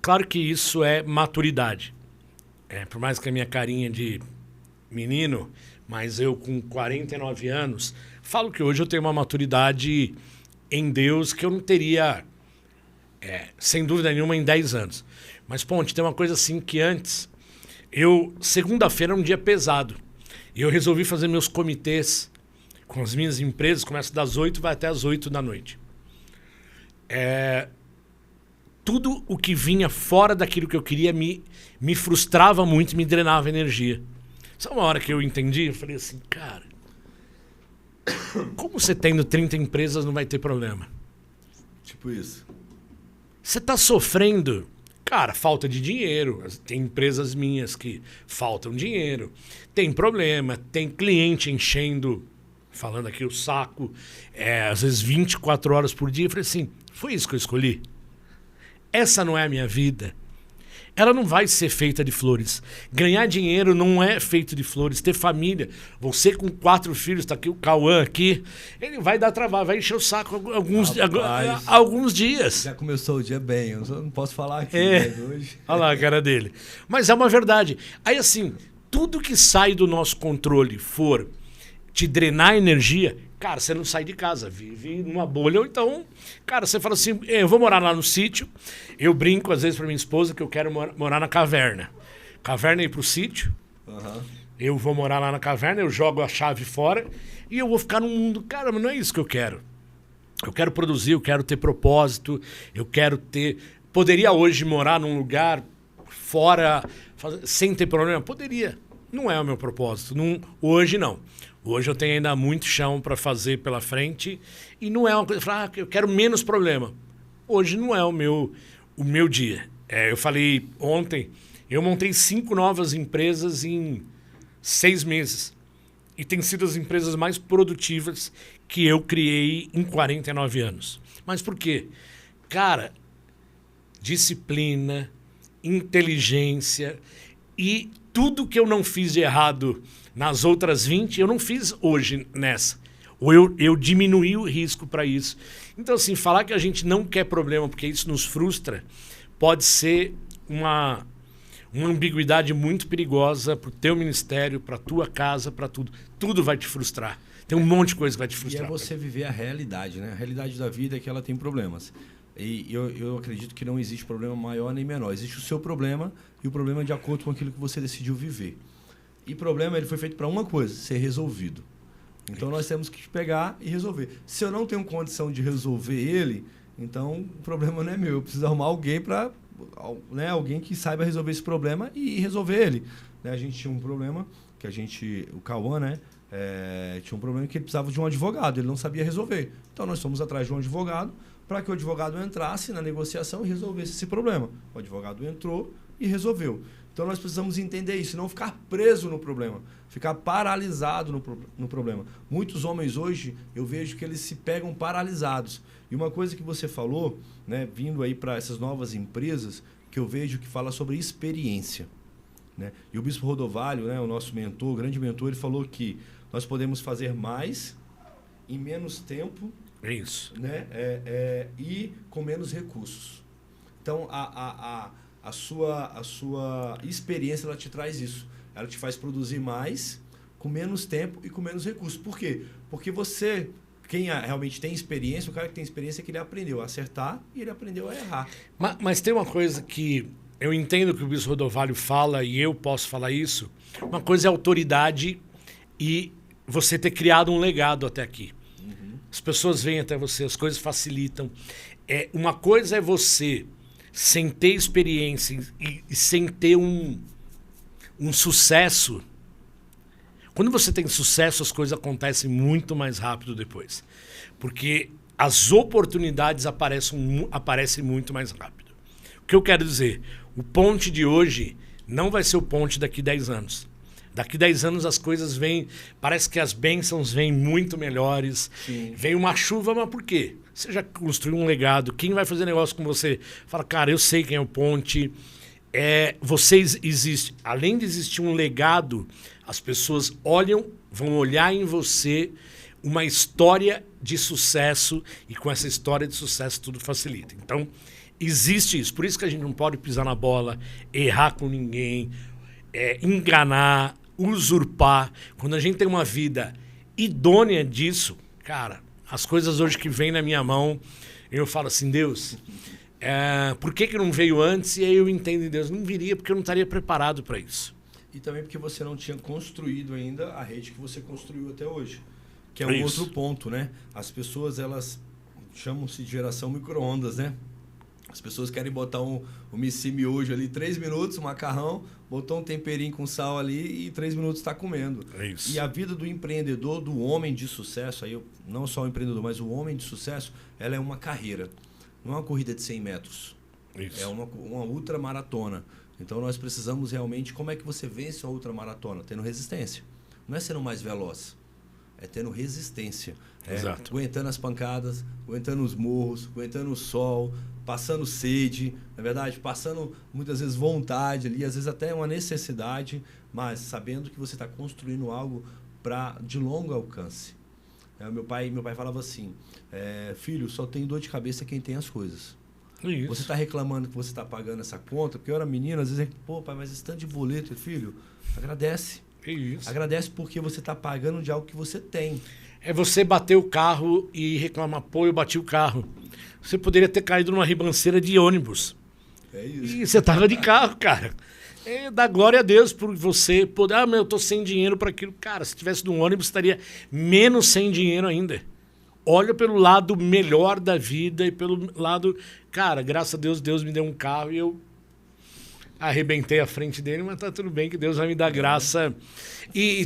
Claro que isso é maturidade. Por mais que a minha carinha de menino, mas eu com 49 anos, falo que hoje eu tenho uma maturidade em Deus que eu não teria, sem dúvida nenhuma, em 10 anos. Mas, Ponte, tem uma coisa assim que antes... Segunda-feira é um dia pesado. E eu resolvi fazer meus comitês com as minhas empresas. Começa das 8 e vai até as 8 da noite. Tudo o que vinha fora daquilo que eu queria me frustrava muito, me drenava energia. Sabe uma hora que eu entendi? Eu falei assim, cara... Como você tendo 30 empresas não vai ter problema? Tipo isso. Você está sofrendo... Cara, falta de dinheiro. Tem empresas minhas que faltam dinheiro. Tem problema, tem cliente enchendo, falando aqui o saco, às vezes 24 horas por dia. Eu falei assim, foi isso que eu escolhi? Essa não é a minha vida. ela não vai ser feita de flores. Ganhar dinheiro não é feito de flores. Ter família, você com 4 filhos, tá aqui o Cauã aqui, ele vai dar trabalho, vai encher o saco alguns dias. Já começou o dia bem, eu não posso falar aqui hoje. Olha lá a cara dele. Mas é uma verdade. Aí assim, tudo que sai do nosso controle for te drenar energia, cara, você não sai de casa, vive numa bolha. Ou então, cara, você fala assim, eu vou morar lá no sítio. Eu brinco às vezes pra minha esposa que eu quero morar na caverna. Caverna é ir pro sítio. Uhum. Eu vou morar lá na caverna, eu jogo a chave fora e eu vou ficar num mundo. Cara, mas não é isso que eu quero. Eu quero produzir, eu quero ter propósito, eu quero ter... Poderia hoje morar num lugar fora, sem ter problema? Poderia. Não é o meu propósito. Hoje não. Hoje eu tenho ainda muito chão para fazer pela frente e não é uma coisa... eu quero menos problema. Hoje não é o meu dia. Eu falei ontem, eu montei 5 novas empresas em 6 meses. E tem sido as empresas mais produtivas que eu criei em 49 anos. Mas por quê? Cara, disciplina, inteligência e tudo que eu não fiz de errado nas outras 20, eu não fiz hoje nessa. Ou eu diminuí o risco para isso. Então, assim, falar que a gente não quer problema porque isso nos frustra pode ser uma ambiguidade muito perigosa para o teu ministério, para a tua casa, para tudo. Tudo vai te frustrar. Tem um monte de coisa que vai te frustrar. E é você viver a realidade, né? A realidade da vida é que ela tem problemas. E eu acredito que não existe problema maior nem menor. Existe o seu problema e o problema é de acordo com aquilo que você decidiu viver. E problema, ele foi feito para uma coisa, ser resolvido. Então nós temos que pegar e resolver. Se eu não tenho condição de resolver ele, então o problema não é meu. Eu preciso arrumar alguém para... Né, alguém que saiba resolver esse problema e resolver ele. Né, a gente tinha um problema que o Cauã, né, tinha um problema que ele precisava de um advogado, ele não sabia resolver. Então nós fomos atrás de um advogado para que o advogado entrasse na negociação e resolvesse esse problema. O advogado entrou e resolveu. Então nós precisamos entender isso, não ficar preso no problema, ficar paralisado no problema. Muitos homens hoje, eu vejo que eles se pegam paralisados. E uma coisa que você falou, né, vindo aí para essas novas empresas, que eu vejo que fala sobre experiência. Né? E o Bispo Rodovalho, né, o nosso mentor, o grande mentor, ele falou que nós podemos fazer mais em menos tempo. É isso. Né, e com menos recursos. Então, a sua experiência, ela te traz isso. Ela te faz produzir mais com menos tempo e com menos recursos. Por quê? Porque você... Quem realmente tem experiência, o cara que tem experiência é que ele aprendeu a acertar e ele aprendeu a errar. Mas tem uma coisa que eu entendo que o Bispo Rodovalho fala e eu posso falar isso. Uma coisa é autoridade e você ter criado um legado até aqui. Uhum. As pessoas vêm até você, as coisas facilitam. Uma coisa é você, sem ter experiência e sem ter um sucesso... Quando você tem sucesso, as coisas acontecem muito mais rápido depois. Porque as oportunidades aparecem muito mais rápido. O que eu quero dizer? O ponte de hoje não vai ser o ponte daqui 10 anos. Daqui 10 anos as coisas vêm... Parece que as bênçãos vêm muito melhores. Sim. Vem uma chuva, mas por quê? Você já construiu um legado. Quem vai fazer negócio com você? Fala, cara, eu sei quem é o ponte. Vocês existem. Além de existir um legado... As pessoas vão olhar em você uma história de sucesso e com essa história de sucesso tudo facilita. Então, existe isso. Por isso que a gente não pode pisar na bola, errar com ninguém, enganar, usurpar. Quando a gente tem uma vida idônea disso, cara, as coisas hoje que vêm na minha mão, eu falo assim, Deus, por que não veio antes? E aí eu entendo, Deus, não viria porque eu não estaria preparado para isso. E também porque você não tinha construído ainda a rede que você construiu até hoje. Que é um outro ponto, né? As pessoas, elas chamam-se de geração micro-ondas, né? As pessoas querem botar um miojo ali, 3 minutos, um macarrão, botou um temperinho com sal ali e 3 minutos está comendo. É isso. E a vida do empreendedor, do homem de sucesso, aí não só o empreendedor, mas o homem de sucesso, ela é uma carreira. Não é uma corrida de 100 metros. Isso. É uma ultramaratona. Então nós precisamos realmente... Como é que você vence uma ultramaratona? Tendo resistência. Não é sendo mais veloz. é tendo resistência. Exato. Aguentando as pancadas, aguentando os morros, aguentando o sol, passando sede, na verdade, passando muitas vezes vontade ali, às vezes até uma necessidade, mas sabendo que você está construindo algo de longo alcance. Meu pai falava assim, filho, só tem dor de cabeça quem tem as coisas. Isso. Você está reclamando que você está pagando essa conta, porque eu era menino, às vezes, pô, pai, mas esse tanto de boleto, filho, agradece. Isso. Agradece porque você está pagando de algo que você tem. É você bater o carro e reclamar, pô, eu bati o carro. Você poderia ter caído numa ribanceira de ônibus. É isso. E você estava de carro, cara. Dá glória a Deus por você poder... mas eu tô sem dinheiro para aquilo. Cara, se tivesse num ônibus, estaria menos sem dinheiro ainda. Olha pelo lado melhor da vida e pelo lado... Cara, graças a Deus, Deus me deu um carro e eu arrebentei a frente dele, mas tá tudo bem, que Deus vai me dar graça. E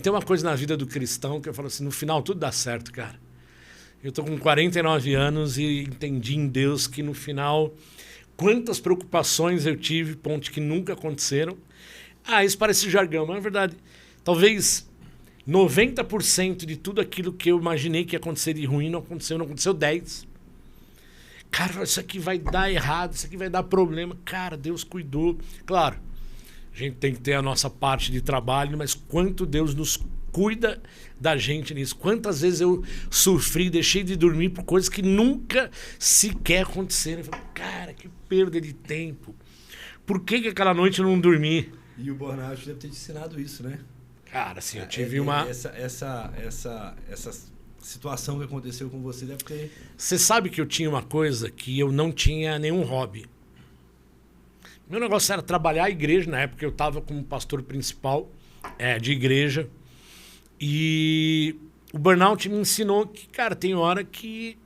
tem uma coisa na vida do cristão que eu falo assim, no final tudo dá certo, cara. Eu tô com 49 anos e entendi em Deus que no final... Quantas preocupações eu tive, pontos que nunca aconteceram. Isso parece jargão, mas na verdade, talvez 90% de tudo aquilo que eu imaginei que ia acontecer de ruim não aconteceu 10%. Cara, isso aqui vai dar errado, isso aqui vai dar problema. Cara, Deus cuidou. Claro, a gente tem que ter a nossa parte de trabalho, mas quanto Deus nos cuida da gente nisso. Quantas vezes eu sofri, deixei de dormir por coisas que nunca sequer aconteceram. Eu falei, cara, que perda de tempo. Por que aquela noite eu não dormi? E o burnout deve ter te ensinado isso, né? Cara, assim, eu tive uma... Essa situação que aconteceu com você deve ter... Você sabe que eu tinha uma coisa que eu não tinha nenhum hobby. Meu negócio era trabalhar a igreja. Na época eu estava como pastor principal de igreja. E o burnout me ensinou que, cara, tem hora que...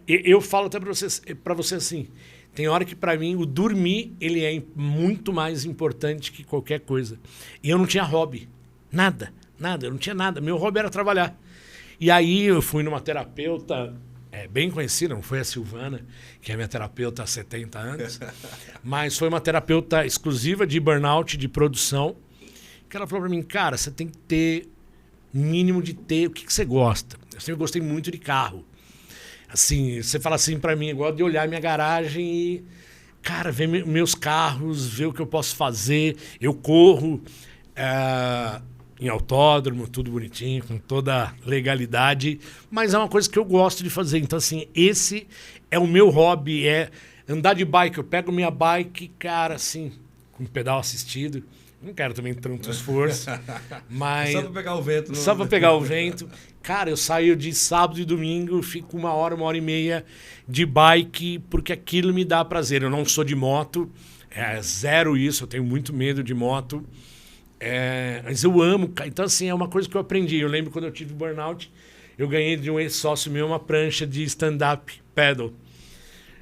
eu falo até para você assim, tem hora que para mim o dormir ele é muito mais importante que qualquer coisa. E eu não tinha hobby. Nada, eu não tinha nada. Meu hobby era trabalhar. E aí eu fui numa terapeuta bem conhecida, não foi a Silvana, que é minha terapeuta há 70 anos, mas foi uma terapeuta exclusiva de burnout, de produção, que ela falou para mim, cara, você tem que ter mínimo de ter o que você gosta. Eu sempre gostei muito de carro. Assim, você fala assim para mim, igual de olhar minha garagem e, cara, ver meus carros, ver o que eu posso fazer. Eu corro em autódromo, tudo bonitinho, com toda legalidade, mas é uma coisa que eu gosto de fazer. Então, assim, esse é o meu hobby, andar de bike. Eu pego minha bike, cara, assim, com pedal assistido. Não quero também tanto esforço, mas... Só pra pegar o vento. Só pra pegar o vento. Cara, eu saio de sábado e domingo, fico 1 hora e meia de bike, porque aquilo me dá prazer. Eu não sou de moto, zero isso, eu tenho muito medo de moto. Mas eu amo. Então, assim, é uma coisa que eu aprendi. Eu lembro quando eu tive burnout, eu ganhei de um ex-sócio meu uma prancha de stand-up paddle.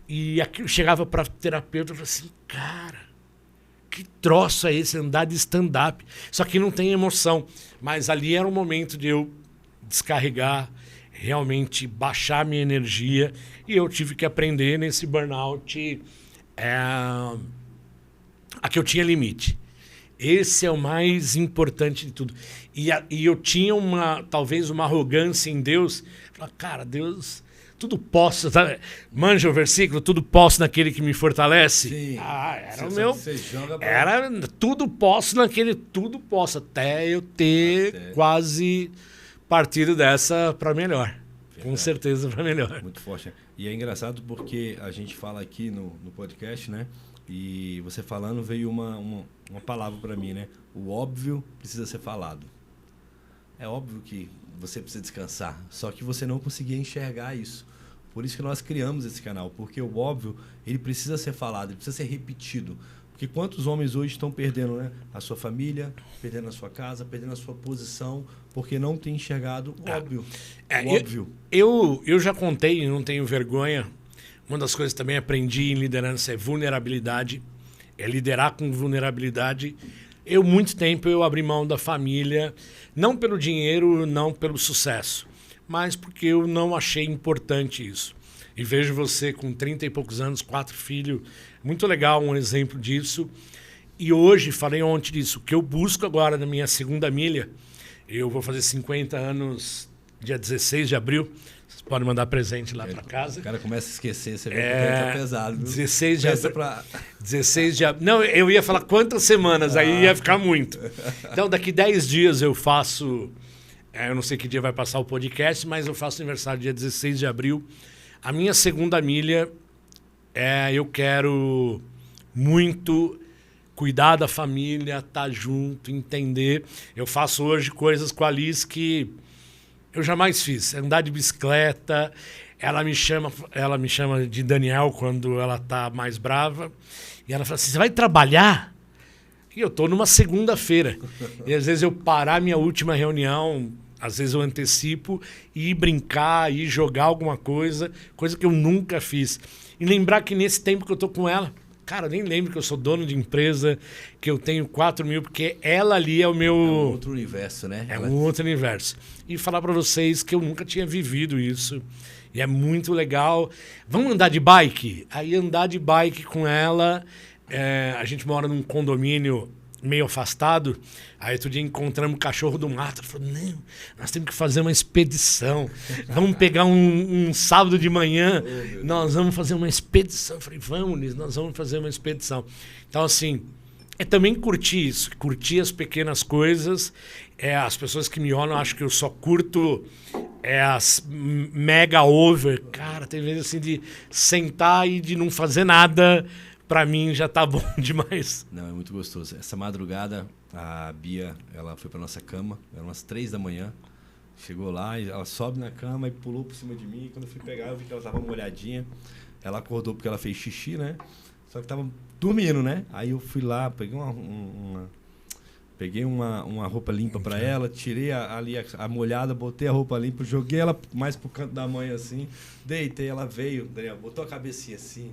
E aqui eu chegava pra terapeuta e falava assim, cara... Que troço é esse, andar de stand-up? Só que não tem emoção. Mas ali era o momento de eu descarregar, realmente baixar minha energia. E eu tive que aprender nesse burnout a que eu tinha limite. Esse é o mais importante de tudo. E eu tinha talvez uma arrogância em Deus. Falar, cara, Deus... Tudo posso, tá? Manja o versículo, tudo posso naquele que me fortalece. Sim. Era o meu. Era tudo posso naquele, tudo posso, até eu ter quase partido dessa para melhor. Verdade. Com certeza para melhor. Muito forte. E é engraçado porque a gente fala aqui no podcast, né? E você falando veio uma palavra para mim, né? O óbvio precisa ser falado. É óbvio que você precisa descansar, só que você não conseguia enxergar isso. Por isso que nós criamos esse canal, porque o óbvio, ele precisa ser falado, ele precisa ser repetido. Porque quantos homens hoje estão perdendo, né? A sua família, perdendo a sua casa, perdendo a sua posição, porque não tem enxergado o óbvio. Óbvio. Eu já contei, não tenho vergonha. Uma das coisas que também aprendi em liderança é vulnerabilidade. É liderar com vulnerabilidade. Muito tempo eu abri mão da família, não pelo dinheiro, não pelo sucesso, mas porque eu não achei importante isso. E vejo você com 30 e poucos anos, 4 filhos, muito legal, um exemplo disso. E hoje, falei ontem disso, o que eu busco agora na minha segunda milha Eu vou fazer 50 anos dia 16 de abril. Vocês podem mandar presente lá para casa. O cara começa a esquecer, você vê que tá pesado. Viu? 16 de abril. 16 de abril. Não, eu ia falar quantas semanas, aí ia ficar muito. Então, daqui 10 dias eu faço... eu não sei que dia vai passar o podcast, mas eu faço aniversário dia 16 de abril. A minha segunda milha eu quero muito cuidar da família, estar junto, entender. Eu faço hoje coisas com a Liz que eu jamais fiz. Andar de bicicleta, ela me chama de Daniel quando ela tá mais brava. E ela fala assim, você vai trabalhar? E eu tô numa segunda-feira. E às vezes eu parar minha última reunião, às vezes eu antecipo, e ir brincar, ir jogar alguma coisa que eu nunca fiz. E lembrar que nesse tempo que eu tô com ela, cara, eu nem lembro que eu sou dono de empresa, que eu tenho 4 mil, porque ela ali é o meu... É um outro universo, né? Um outro universo. E falar para vocês que eu nunca tinha vivido isso. E é muito legal. Vamos andar de bike? Aí andar de bike com ela... a gente mora num condomínio meio afastado. Aí outro dia encontramos o cachorro do mato. Ele falou, não, nós temos que fazer uma expedição. Vamos pegar um sábado de manhã, nós vamos fazer uma expedição. Eu falei, vamos, Liz, nós vamos fazer uma expedição. Então, assim, também curtir isso, curtir as pequenas coisas. As pessoas que me olham acham que eu só curto as mega over. Cara, tem vezes assim de sentar e de não fazer nada. Pra mim já tá bom demais. Não, é muito gostoso. Essa madrugada, a Bia, ela foi pra nossa cama, eram umas 3 da manhã. Chegou lá, e ela sobe na cama e pulou por cima de mim. E quando eu fui pegar, eu vi que ela tava molhadinha. Ela acordou porque ela fez xixi, né? Só que tava dormindo, né? Aí eu fui lá, peguei uma roupa limpa pra ela, tirei a molhada, botei a roupa limpa, joguei ela mais pro canto da mãe assim, deitei, ela veio, Daniel, botou a cabecinha assim.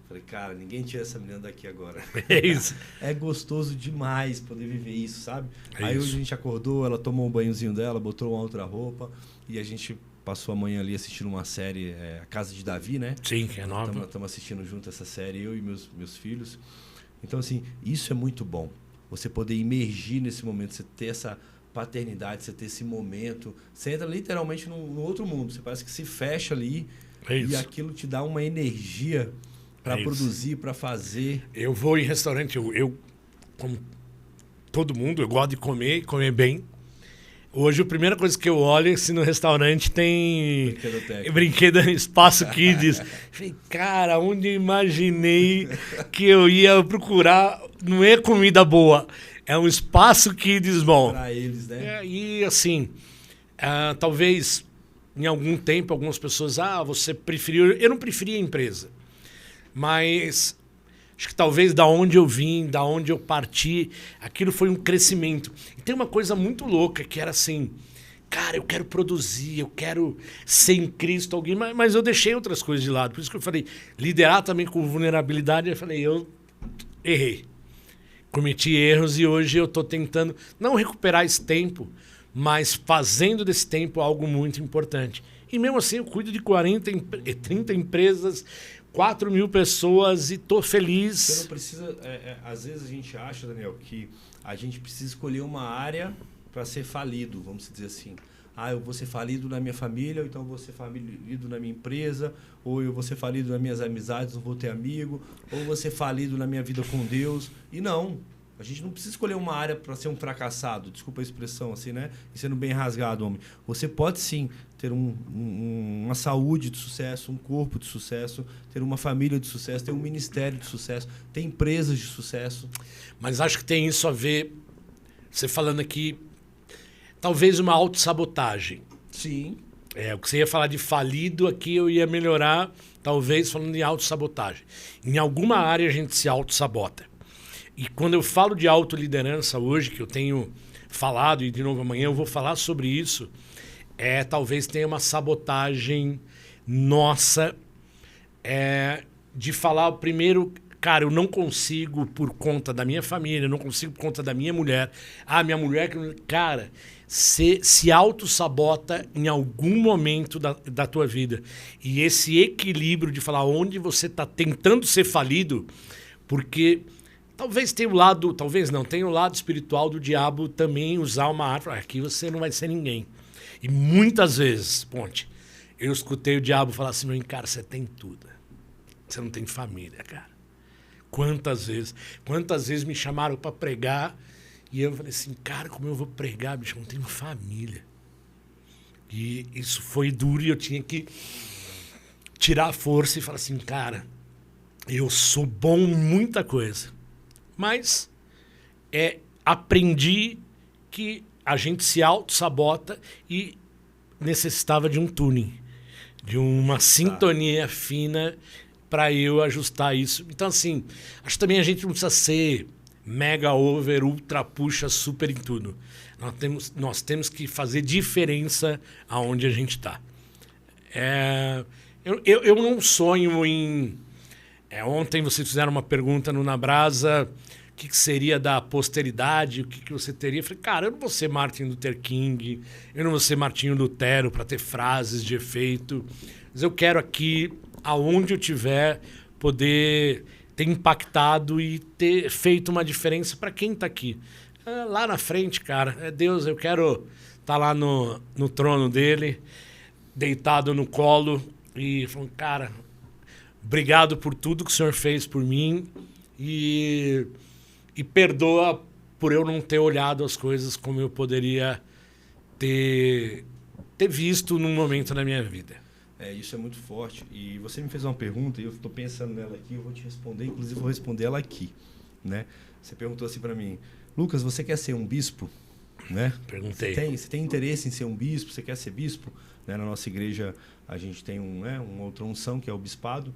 Falei, cara, ninguém tira essa menina daqui agora. É isso. É gostoso demais poder viver isso, sabe? Aí isso. hoje a gente acordou, ela tomou um banhozinho dela, botou uma outra roupa e a gente passou a manhã ali assistindo uma série, A Casa de Davi, né? Sim, que é nova. Estamos assistindo junto essa série, eu e meus filhos. Então, assim, isso é muito bom. Você poder imergir nesse momento, você ter essa paternidade, você ter esse momento. Você entra literalmente num outro mundo. Você parece que se fecha ali e aquilo te dá uma energia para produzir, para fazer. Eu vou em restaurante, eu como todo mundo, eu gosto de comer bem. Hoje a primeira coisa que eu olho é se no restaurante tem brinquedo espaço kids. Falei, cara, onde eu imaginei que eu ia procurar, não é comida boa, é um espaço kids bom. Para eles, né? E assim, talvez em algum tempo algumas pessoas, você preferiu, eu não preferia a empresa. Mas acho que talvez da onde eu vim, da onde eu parti, aquilo foi um crescimento. E tem uma coisa muito louca que era assim, cara, eu quero produzir, eu quero ser em Cristo alguém, mas eu deixei outras coisas de lado. Por isso que eu falei, liderar também com vulnerabilidade, eu falei, eu errei. Cometi erros e hoje eu estou tentando não recuperar esse tempo, mas fazendo desse tempo algo muito importante. E mesmo assim eu cuido de 30 empresas, 4 mil pessoas e tô feliz. Você não precisa... às vezes a gente acha, Daniel, que a gente precisa escolher uma área para ser falido, vamos dizer assim. Eu vou ser falido na minha família, ou então eu vou ser falido na minha empresa, ou eu vou ser falido nas minhas amizades, não vou ter amigo, ou vou ser falido na minha vida com Deus. E não. A gente não precisa escolher uma área para ser um fracassado, desculpa a expressão assim, né? E sendo bem rasgado, homem. Você pode sim ter uma saúde de sucesso, um corpo de sucesso, ter uma família de sucesso, ter um ministério de sucesso, ter empresas de sucesso. Mas acho que tem isso a ver, você falando aqui, talvez uma autossabotagem. Sim. O que você ia falar de falido aqui, eu ia melhorar, talvez falando de autossabotagem. Em alguma área a gente se autossabota. E quando eu falo de autoliderança hoje, que eu tenho falado, e de novo amanhã eu vou falar sobre isso, talvez tenha uma sabotagem nossa de falar primeiro, cara, eu não consigo por conta da minha família, eu não consigo por conta da minha mulher. Minha mulher... Cara, se auto-sabota em algum momento da tua vida. E esse equilíbrio de falar onde você está tentando ser falido, porque... Talvez tenha o lado, talvez não, tenha o lado espiritual do diabo também usar uma arma. Aqui você não vai ser ninguém. E muitas vezes, Ponte, eu escutei o diabo falar assim, meu, cara, você tem tudo. Você não tem família, cara. Quantas vezes me chamaram para pregar e eu falei assim, cara, como eu vou pregar, bicho, eu não tenho família. E isso foi duro e eu tinha que tirar a força e falar assim, cara, eu sou bom em muita coisa. Mas aprendi que a gente se auto-sabota e necessitava de um tuning, de uma sintonia fina para eu ajustar isso. Então, assim, acho que também a gente não precisa ser mega over, ultra puxa, super em tudo. Nós temos que fazer diferença aonde a gente está. Eu não sonho em... ontem vocês fizeram uma pergunta no Na Brasa, o que seria da posteridade, o que você teria. Eu falei, cara, eu não vou ser Martin Luther King, eu não vou ser Martinho Lutero para ter frases de efeito, mas eu quero aqui, aonde eu tiver, poder ter impactado e ter feito uma diferença para quem está aqui. Lá na frente, cara, Deus, eu quero estar lá no trono dele, deitado no colo e falando, cara, obrigado por tudo que o senhor fez por mim e perdoa por eu não ter olhado as coisas como eu poderia ter visto num momento da minha vida. Isso é muito forte. E você me fez uma pergunta e eu estou pensando nela aqui, eu vou te responder, inclusive vou responder ela aqui, né? Você perguntou assim para mim, Lucas, você quer ser um bispo? Né? Perguntei. Você tem interesse em ser um bispo? Você quer ser bispo? Né? Na nossa igreja a gente tem uma outra unção que é o bispado.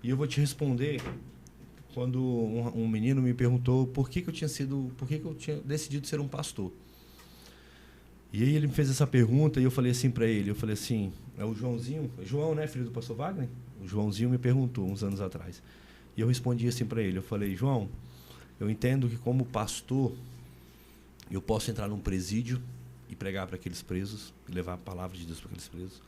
E eu vou te responder quando um menino me perguntou por que eu tinha decidido ser um pastor. E aí ele me fez essa pergunta e eu falei assim para ele, é o João, né, filho do pastor Wagner? O Joãozinho me perguntou uns anos atrás. E eu respondi assim para ele, eu falei, João, eu entendo que como pastor eu posso entrar num presídio e pregar para aqueles presos, e levar a palavra de Deus para aqueles presos.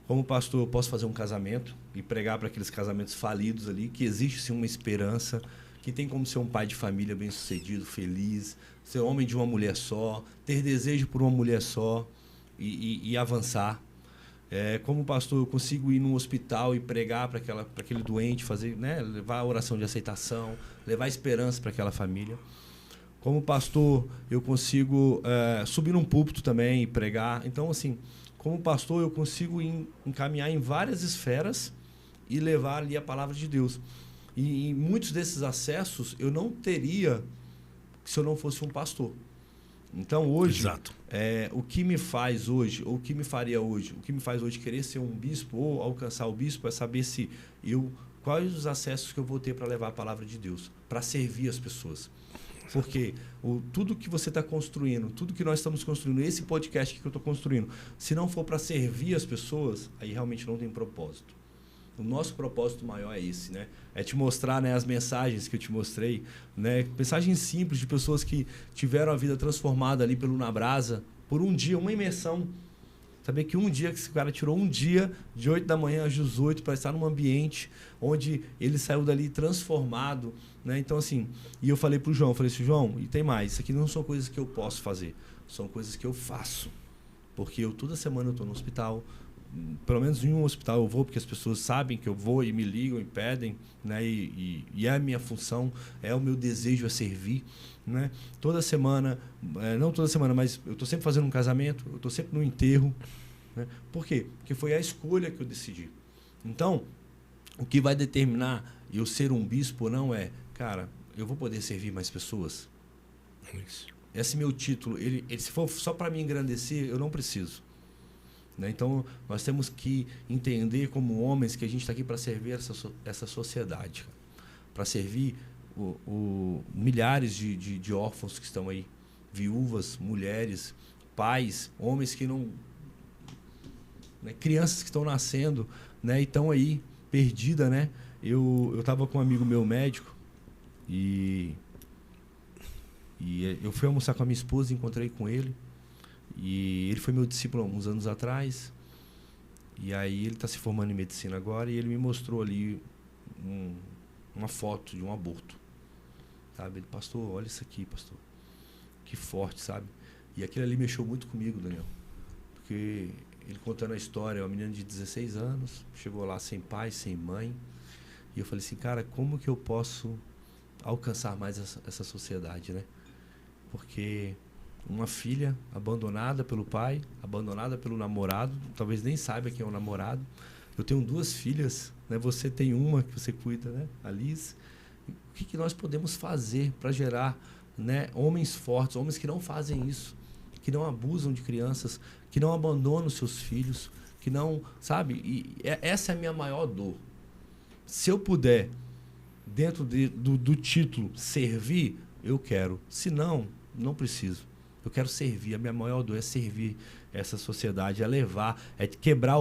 Como pastor, eu posso fazer um casamento e pregar para aqueles casamentos falidos ali, que existe sim uma esperança, que tem como ser um pai de família bem-sucedido, feliz, ser homem de uma mulher só, ter desejo por uma mulher só e avançar. Como pastor, eu consigo ir num hospital e pregar para aquele doente, fazer, né, levar a oração de aceitação, levar esperança para aquela família. Como pastor, eu consigo subir num púlpito também e pregar. Então, assim, como pastor, eu consigo encaminhar em várias esferas e levar ali a palavra de Deus. E muitos desses acessos eu não teria se eu não fosse um pastor. Então, hoje, o que me faz hoje, ou o que me faria hoje, o que me faz hoje querer ser um bispo ou alcançar o bispo é saber quais os acessos que eu vou ter para levar a palavra de Deus, para servir as pessoas. Porque tudo que você está construindo, tudo que nós estamos construindo, esse podcast que eu estou construindo, se não for para servir as pessoas, aí realmente não tem propósito. O nosso propósito maior é esse, né? É te mostrar, né, as mensagens que eu te mostrei, né? Mensagens simples de pessoas que tiveram a vida transformada ali pelo Na Brasa, por um dia, uma imersão. Saber que um dia que esse cara tirou um dia de 8 da manhã às 18 para estar num ambiente onde ele saiu dali transformado, né? Então, assim, e eu falei pro João, João, e tem mais, isso aqui não são coisas que eu posso fazer, são coisas que eu faço. Porque toda semana eu estou no hospital, pelo menos em um hospital eu vou, porque as pessoas sabem que eu vou e me ligam e pedem, né? E é a minha função, é o meu desejo a servir, né? Toda semana, não toda semana, mas eu estou sempre fazendo um casamento, eu estou sempre no enterro, né? Por quê? Porque foi a escolha que eu decidi. Então, o que vai determinar eu ser um bispo ou não cara, eu vou poder servir mais pessoas? Isso. Esse meu título, ele se for só para me engrandecer, eu não preciso. Né? Então, nós temos que entender como homens que a gente está aqui para servir essa sociedade, para servir milhares de órfãos que estão aí, viúvas, mulheres, pais, homens que não... Né? Crianças que estão nascendo, né? E estão aí, perdidas, né? Eu estava com um amigo meu médico e eu fui almoçar com a minha esposa, encontrei com ele. E ele foi meu discípulo há uns anos atrás. E aí ele está se formando em medicina agora e ele me mostrou ali uma foto de um aborto. sabe? Ele, pastor, olha isso aqui, pastor. Que forte, sabe? E aquilo ali mexeu muito comigo, Daniel. Porque ele contando a história, uma menina de 16 anos, chegou lá sem pai, sem mãe. E eu falei assim, cara, como que eu posso alcançar mais essa sociedade, né? Porque uma filha abandonada pelo pai, abandonada pelo namorado, talvez nem saiba quem é o namorado. Eu tenho 2 filhas, né? Você tem uma que você cuida, né? A Liz. O que nós podemos fazer para gerar, né, homens fortes, homens que não fazem isso, que não abusam de crianças, que não abandonam seus filhos, que não, sabe? E essa é a minha maior dor. Se eu puder, dentro do título, servir, eu quero. Se não, não preciso. Eu quero servir. A minha maior dor é servir essa sociedade, é levar, é quebrar,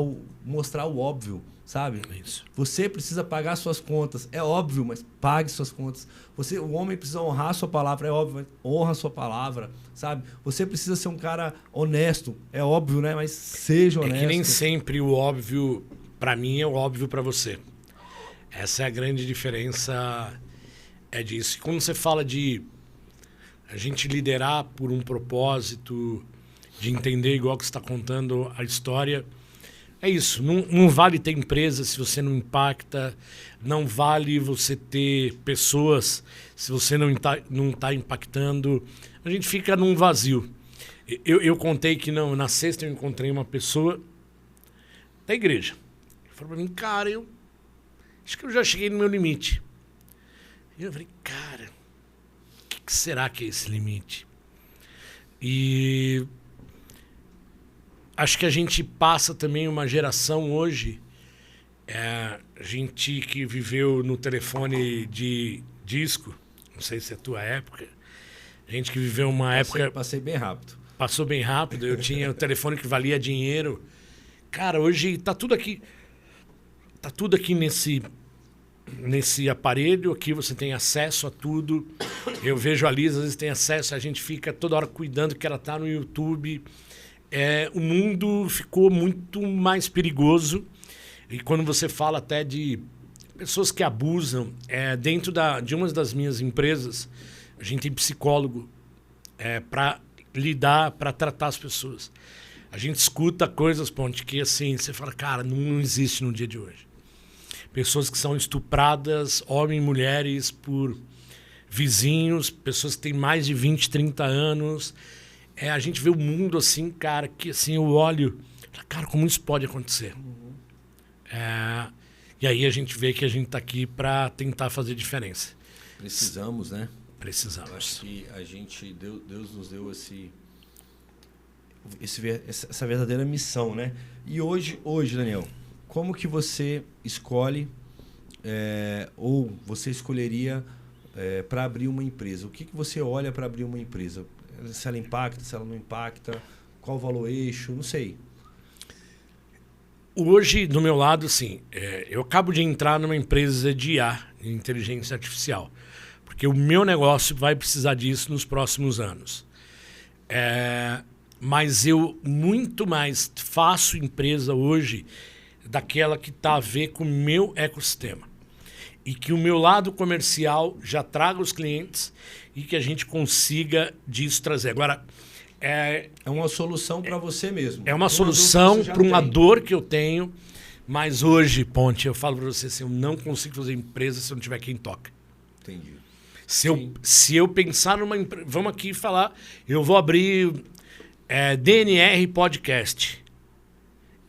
mostrar o óbvio, sabe? Isso. Você precisa pagar suas contas. É óbvio, mas pague suas contas. O homem precisa honrar a sua palavra. É óbvio, mas honra a sua palavra, sabe? Você precisa ser um cara honesto. É óbvio, né? Mas seja honesto. É que nem sempre o óbvio, para mim, é o óbvio para você. Essa é a grande diferença, é disso. E quando você fala de a gente liderar por um propósito, de entender igual que você está contando a história, é isso. Não vale ter empresa se você não impacta, não vale você ter pessoas se você não tá impactando. A gente fica num vazio. Eu contei que na sexta eu encontrei uma pessoa da igreja. Ele falou para mim, cara, acho que eu já cheguei no meu limite. E eu falei, cara, o que será que é esse limite? E acho que a gente passa também uma geração hoje, gente que viveu no telefone de disco, não sei se é a tua época, gente que viveu uma época... Passei bem rápido. Passou bem rápido, eu tinha o telefone que valia dinheiro. Cara, hoje tá tudo aqui. Tá tudo aqui nesse aparelho, aqui você tem acesso a tudo. Eu vejo a Liz, às vezes tem acesso, a gente fica toda hora cuidando que ela tá no YouTube. O mundo ficou muito mais perigoso. E quando você fala até de pessoas que abusam, dentro de uma das minhas empresas, a gente tem psicólogo para lidar, para tratar as pessoas. A gente escuta coisas, Ponte, que assim, você fala, cara, não existe no dia de hoje. Pessoas que são estupradas, homens e mulheres, por vizinhos, pessoas que têm mais de 20, 30 anos. A gente vê o mundo assim, cara, que assim eu olho, cara, como isso pode acontecer? E aí a gente vê que a gente está aqui para tentar fazer diferença. Precisamos, né? Precisamos. Eu acho que Deus nos deu essa verdadeira missão, né? E hoje, Daniel, como que você escolhe ou você escolheria para abrir uma empresa? O que você olha para abrir uma empresa? Se ela impacta, se ela não impacta, qual o valor eixo, não sei. Hoje, do meu lado, sim, eu acabo de entrar numa empresa de IA, de inteligência artificial, porque o meu negócio vai precisar disso nos próximos anos. Mas eu muito mais faço empresa hoje daquela que está a ver com o meu ecossistema. E que o meu lado comercial já traga os clientes e que a gente consiga disso trazer. Agora, é uma solução para você mesmo. É uma solução para uma dor que eu tenho, mas hoje, Ponte, eu falo para você assim, eu não consigo fazer empresa se eu não tiver quem toca. Entendi. Se eu pensar numa empresa... Vamos aqui falar, eu vou abrir DNR Podcast.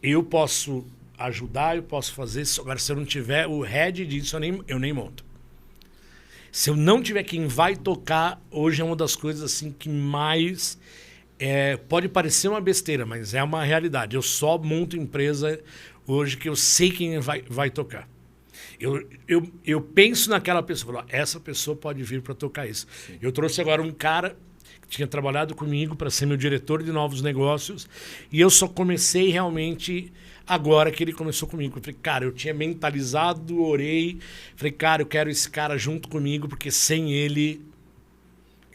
Eu posso ajudar, eu posso fazer. Agora, se eu não tiver o head disso, eu nem monto. Se eu não tiver quem vai tocar, hoje é uma das coisas assim que mais... pode parecer uma besteira, mas é uma realidade. Eu só monto empresa hoje que eu sei quem vai tocar. Eu penso naquela pessoa, essa pessoa pode vir para tocar isso. Sim. Eu trouxe agora um cara que tinha trabalhado comigo para ser meu diretor de novos negócios e eu só comecei realmente agora que ele começou comigo. Eu falei, cara, eu tinha mentalizado, orei, falei, cara, eu quero esse cara junto comigo porque sem ele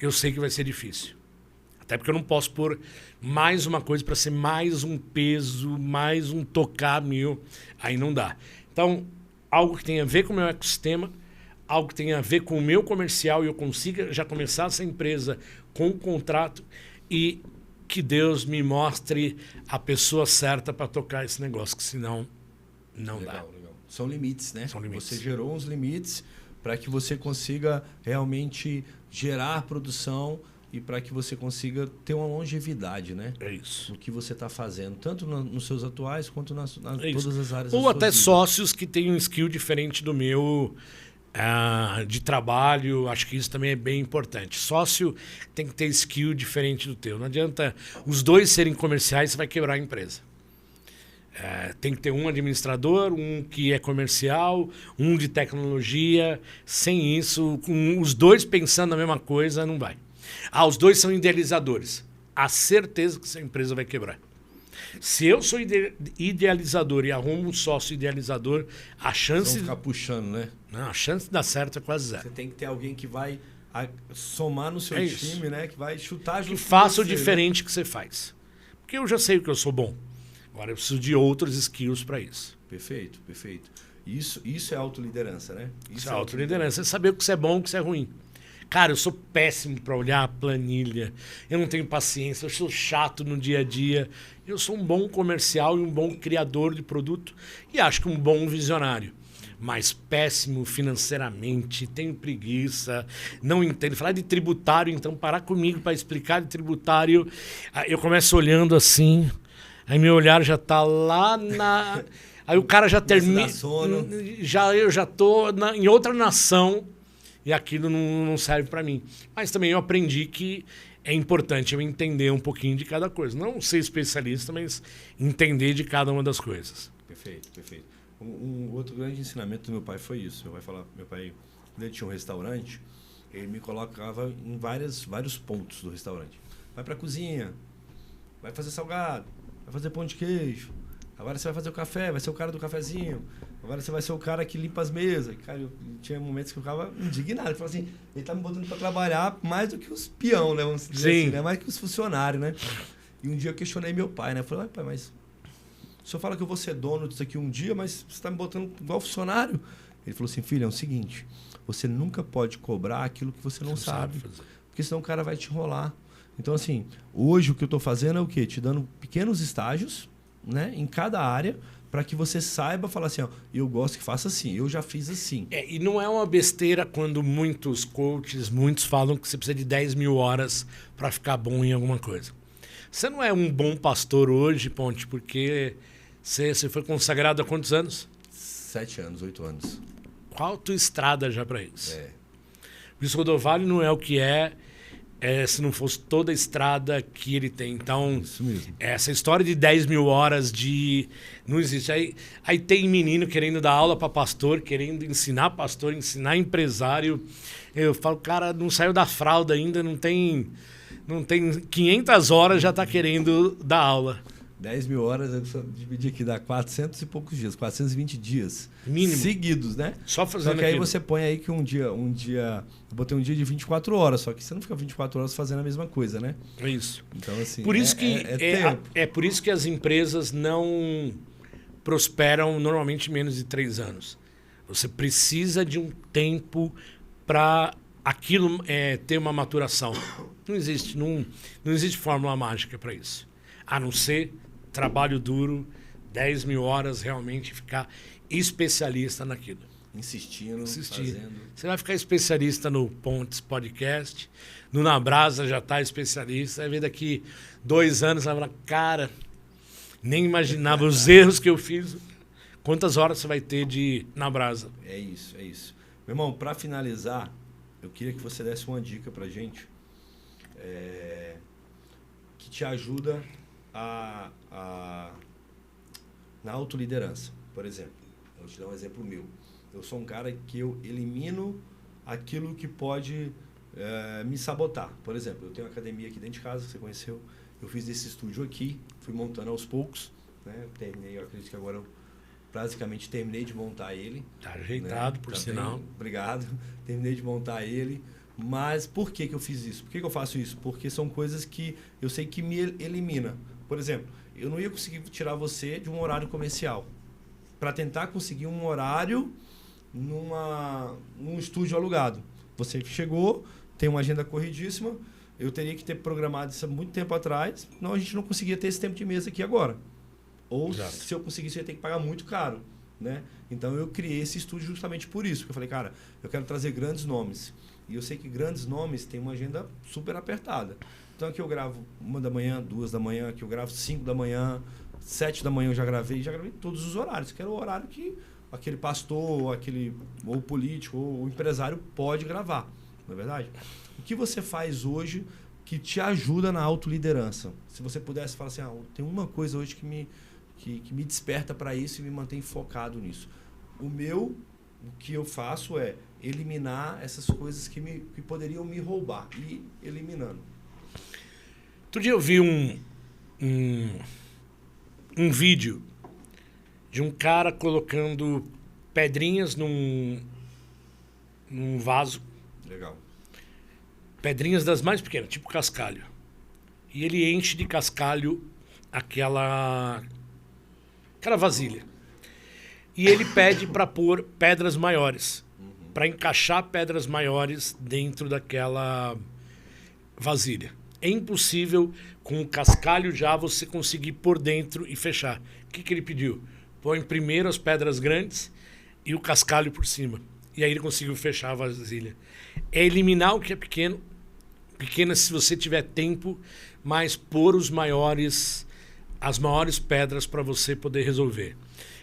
eu sei que vai ser difícil. Até porque eu não posso pôr mais uma coisa para ser mais um peso, mais um tocar meu. Aí não dá. Então, algo que tem a ver com o meu ecossistema, algo que tenha a ver com o meu comercial e eu consiga já começar essa empresa com um contrato e que Deus me mostre a pessoa certa para tocar esse negócio, que senão não dá. Legal. São limites, né? São limites. Você gerou uns limites para que você consiga realmente gerar produção e para que você consiga ter uma longevidade, né? É isso. No que você está fazendo, tanto nos seus atuais quanto nas É todas as áreas. Ou até sócios que têm um skill diferente do meu de trabalho. Acho que isso também é bem importante. Sócio tem que ter skill diferente do teu. Não adianta os dois serem comerciais, você vai quebrar a empresa. Tem que ter um administrador, um que é comercial, um de tecnologia. Sem isso, com os dois pensando a mesma coisa, não vai. Os dois são idealizadores. A certeza que essa empresa vai quebrar. Se eu sou idealizador e arrumo um sócio idealizador, a chance... Não ficar puxando, né? Não, a chance de dar certo é quase zero. Você tem que ter alguém que vai somar no seu time, né? Que vai chutar junto que faça com o você, diferente, né? que você faz. Porque eu já sei o que eu sou bom. Agora eu preciso de outros skills para isso. Perfeito, perfeito. Isso é autoliderança, né? Isso é autoliderança. É saber o que você é bom e o que você é ruim. Cara, eu sou péssimo para olhar a planilha. Eu não tenho paciência. Eu sou chato no dia a dia. Eu sou um bom comercial e um bom criador de produto. E acho que um bom visionário. Mas péssimo financeiramente, tenho preguiça, não entendo. Falar de tributário, então, parar comigo para explicar de tributário. Eu começo olhando assim, aí meu olhar já está lá na... Aí o cara já termina... Eu já estou em outra nação e aquilo não serve para mim. Mas também eu aprendi que é importante eu entender um pouquinho de cada coisa. Não ser especialista, mas entender de cada uma das coisas. Perfeito, perfeito. Um outro grande ensinamento do meu pai foi isso. Meu pai, quando ele tinha um restaurante, ele me colocava em vários pontos do restaurante. Vai para a cozinha, vai fazer salgado, vai fazer pão de queijo. Agora você vai fazer o café, vai ser o cara do cafezinho. Agora você vai ser o cara que limpa as mesas. Cara, eu tinha momentos que eu ficava indignado. Eu falava assim, ele tá me botando para trabalhar mais do que os peão, né? Vamos dizer assim, né? Mais que os funcionários, né? E um dia eu questionei meu pai, né? Eu falei, pai, mas... O senhor fala que eu vou ser dono disso aqui um dia, mas você está me botando igual funcionário. Ele falou assim, filho, é o seguinte, você nunca pode cobrar aquilo que você não sabe. Porque senão o cara vai te enrolar. Então, assim, hoje o que eu estou fazendo é o quê? Te dando pequenos estágios, né, em cada área, para que você saiba falar assim, ó, eu gosto que faça assim, eu já fiz assim. E não é uma besteira quando muitos falam que você precisa de 10 mil horas para ficar bom em alguma coisa. Você não é um bom pastor hoje, Ponte, porque você foi consagrado há quantos anos? 7 anos, 8 anos. Qual a tua estrada já para isso? O Bispo Rodovalho não é o que se não fosse toda a estrada que ele tem. Então, isso mesmo. Essa história de 10 mil horas não existe. Aí tem menino querendo dar aula para pastor, querendo ensinar pastor, ensinar empresário. Eu falo, cara, não saiu da fralda ainda, não tem 500 horas, já está querendo dar aula. 10 mil horas, eu só dividi aqui, dá 400 e poucos dias, 420 dias. Mínimo. Seguidos, né? Só fazendo Só que aí aquilo. você põe aí que um dia, eu botei um dia de 24 horas, só que você não fica 24 horas fazendo a mesma coisa, né? É isso. Então, assim, por isso tempo. É por isso que as empresas não prosperam normalmente em menos de 3 anos. Você precisa de um tempo para aquilo ter uma maturação. Não existe fórmula mágica para isso. A não ser trabalho duro, 10 mil horas, realmente ficar especialista naquilo. Insistindo. Fazendo. Você vai ficar especialista no Pontes Podcast, no Na Brasa já está especialista, vai ver daqui 2 anos, você vai falar, cara, nem imaginava os erros que eu fiz. Quantas horas você vai ter de Na Brasa? É isso. Meu irmão, para finalizar, eu queria que você desse uma dica pra gente que te ajuda na autoliderança. Por exemplo, eu vou te dar um exemplo meu. Eu sou um cara que eu elimino aquilo que pode me sabotar. Por exemplo, eu tenho uma academia aqui dentro de casa, que você conheceu. Eu fiz esse estúdio aqui, fui montando aos poucos. Né? Eu acredito que agora eu praticamente terminei de montar ele. Está ajeitado, né? Por sinal. Obrigado. Terminei de montar ele. Mas por que eu fiz isso? Por que eu faço isso? Porque são coisas que eu sei que me elimina. Por exemplo, eu não ia conseguir tirar você de um horário comercial. Para tentar conseguir um horário num estúdio alugado. Você chegou, tem uma agenda corridíssima, eu teria que ter programado isso há muito tempo atrás, não, a gente não conseguia ter esse tempo de mesa aqui agora. Ou Exato. se eu conseguisse, eu ia ter que pagar muito caro, né? Então eu criei esse estúdio justamente por isso, porque eu falei, cara, eu quero trazer grandes nomes. E eu sei que grandes nomes têm uma agenda super apertada. Então aqui eu gravo 1 da manhã, 2 da manhã, aqui eu gravo 5 da manhã, 7 da manhã eu já gravei todos os horários, que era o horário que aquele pastor, ou político, ou empresário pode gravar, não é verdade? O que você faz hoje que te ajuda na autoliderança? Se você pudesse falar assim, tem uma coisa hoje que me desperta para isso e me mantém focado nisso. O que eu faço é eliminar essas coisas que poderiam me roubar, e eliminando. Outro dia eu vi um vídeo de um cara colocando pedrinhas num vaso. Legal. Pedrinhas das mais pequenas, tipo cascalho. E ele enche de cascalho aquela vasilha. E ele pede para pôr pedras maiores, para encaixar pedras maiores dentro daquela vasilha. É impossível, com o cascalho já, você conseguir pôr dentro e fechar. O que ele pediu? Põe primeiro as pedras grandes e o cascalho por cima. E aí ele conseguiu fechar a vasilha. É eliminar o que é pequeno. Pequena se você tiver tempo, mas pôr as maiores pedras para você poder resolver.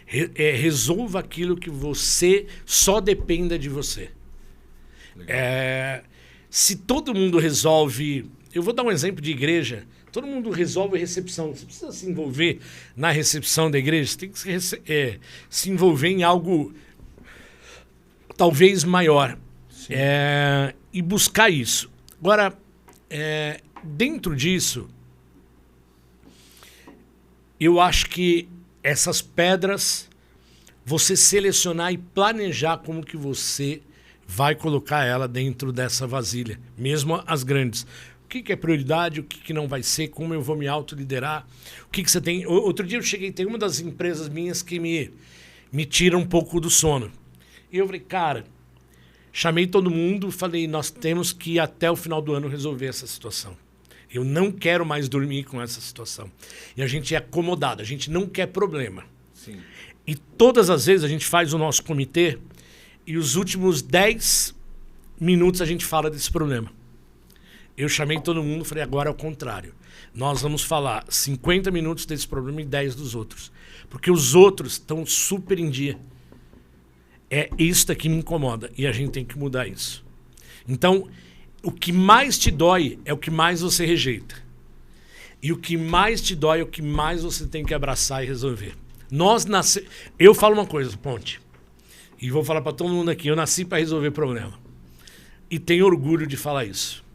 Resolva aquilo que você só dependa de você. Se todo mundo resolve... Eu vou dar um exemplo de igreja. Todo mundo resolve a recepção. Você precisa se envolver na recepção da igreja. Você tem que se envolver em algo talvez maior. E buscar isso. Agora, dentro disso, eu acho que essas pedras, você selecionar e planejar como que você vai colocar ela dentro dessa vasilha, mesmo as grandes. O que é prioridade, o que não vai ser, como eu vou me autoliderar, o que você tem... Outro dia eu cheguei, tem uma das empresas minhas que me tira um pouco do sono. E eu falei, cara, chamei todo mundo, falei, nós temos que ir até o final do ano resolver essa situação. Eu não quero mais dormir com essa situação. E a gente é acomodado, a gente não quer problema. Sim. E todas as vezes a gente faz o nosso comitê e os últimos 10 minutos a gente fala desse problema. Eu chamei todo mundo e falei, agora é o contrário. Nós vamos falar 50 minutos desse problema e 10 dos outros. Porque os outros estão super em dia. É isso que me incomoda e a gente tem que mudar isso. Então, o que mais te dói é o que mais você rejeita. E o que mais te dói é o que mais você tem que abraçar e resolver. Eu falo uma coisa, Ponte, e vou falar para todo mundo aqui, eu nasci para resolver problema. E tenho orgulho de falar isso.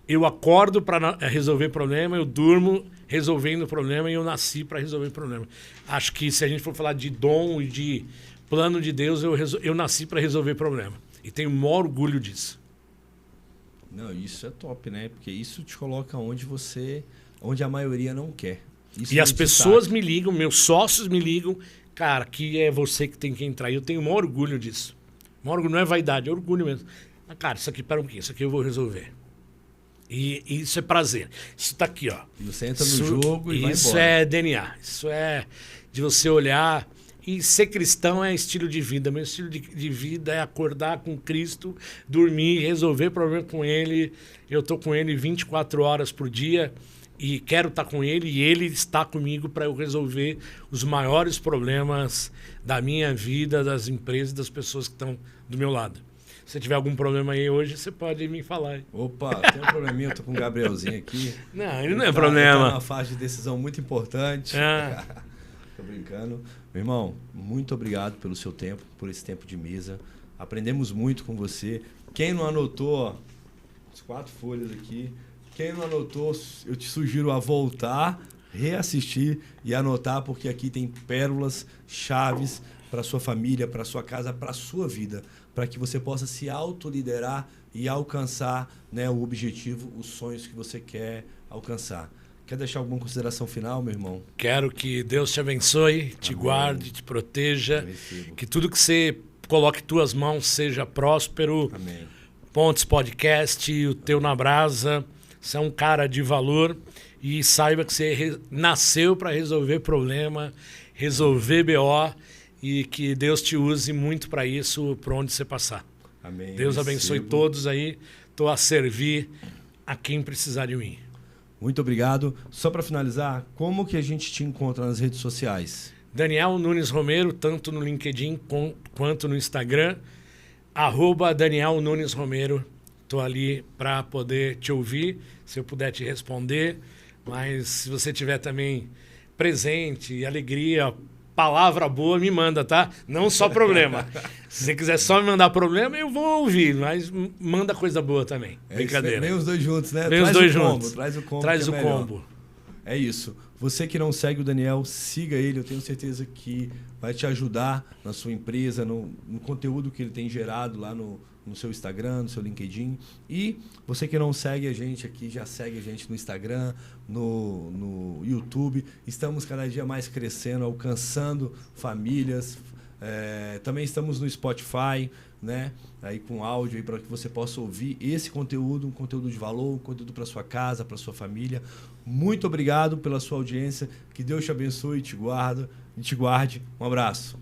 Eu acordo para resolver problema, eu durmo resolvendo problema e eu nasci para resolver problema. Acho que se a gente for falar de dom e de plano de Deus, eu nasci para resolver problema. E tenho o maior orgulho disso. Não, isso é top, né? Porque isso te coloca onde a maioria não quer. Isso e as pessoas me ligam, meus sócios me ligam, cara, que é você que tem que entrar. E eu tenho o maior orgulho disso. O maior orgulho não é vaidade, é orgulho mesmo. Mas, cara, isso aqui, pera um pouquinho, isso aqui eu vou resolver. E isso é prazer. Isso tá aqui, ó. E você entra no jogo e vai embora. Isso é DNA. Isso é de você olhar. E ser cristão é estilo de vida. Meu estilo de vida é acordar com Cristo, dormir, resolver problema com Ele. Eu tô com Ele 24 horas por dia e quero estar com Ele. E Ele está comigo para eu resolver os maiores problemas da minha vida, das empresas, das pessoas que estão do meu lado. Se tiver algum problema aí hoje, você pode me falar. Opa, tem um probleminha, eu tô com o Gabrielzinho aqui. Não, ele não é problema. Ele tá numa fase de decisão muito importante. Tô brincando. Meu irmão, muito obrigado pelo seu tempo, por esse tempo de mesa. Aprendemos muito com você. Quem não anotou, ó, as 4 folhas aqui. Quem não anotou, eu te sugiro a voltar, reassistir e anotar, porque aqui tem pérolas, chaves para sua família, para sua casa, para sua vida, para que você possa se autoliderar e alcançar, né, o objetivo, os sonhos que você quer alcançar. Quer deixar alguma consideração final, meu irmão? Quero que Deus te abençoe, te guarde, te proteja, que tudo que você coloque tuas mãos, seja próspero. Amém. Pontes Podcast, o teu na brasa. Você é um cara de valor e saiba que você nasceu para resolver problema, resolver BO e que Deus te use muito para isso, por onde você passar. Amém. Deus abençoe todos aí. Estou a servir a quem precisar de mim. Muito obrigado. Só para finalizar, como que a gente te encontra nas redes sociais? Daniel Nunes Romero, tanto no LinkedIn quanto no Instagram. @Daniel Nunes Romero. Estou ali para poder te ouvir, se eu puder te responder. Mas se você tiver também presente, alegria, palavra boa, me manda, tá? Não só problema. Se você quiser só me mandar problema, eu vou ouvir, mas manda coisa boa também. Brincadeira. Vem os dois juntos, né? Vem os dois juntos. Traz o combo. Traz o combo. É isso. Você que não segue o Daniel, siga ele. Eu tenho certeza que vai te ajudar na sua empresa, no conteúdo que ele tem gerado lá no seu Instagram, no seu LinkedIn. E você que não segue a gente aqui, já segue a gente no Instagram, no YouTube. Estamos cada dia mais crescendo, alcançando famílias. Também estamos no Spotify, né? Aí com áudio aí para que você possa ouvir esse conteúdo, um conteúdo de valor, um conteúdo para sua casa, para sua família. Muito obrigado pela sua audiência. Que Deus te abençoe e te guarde. Um abraço.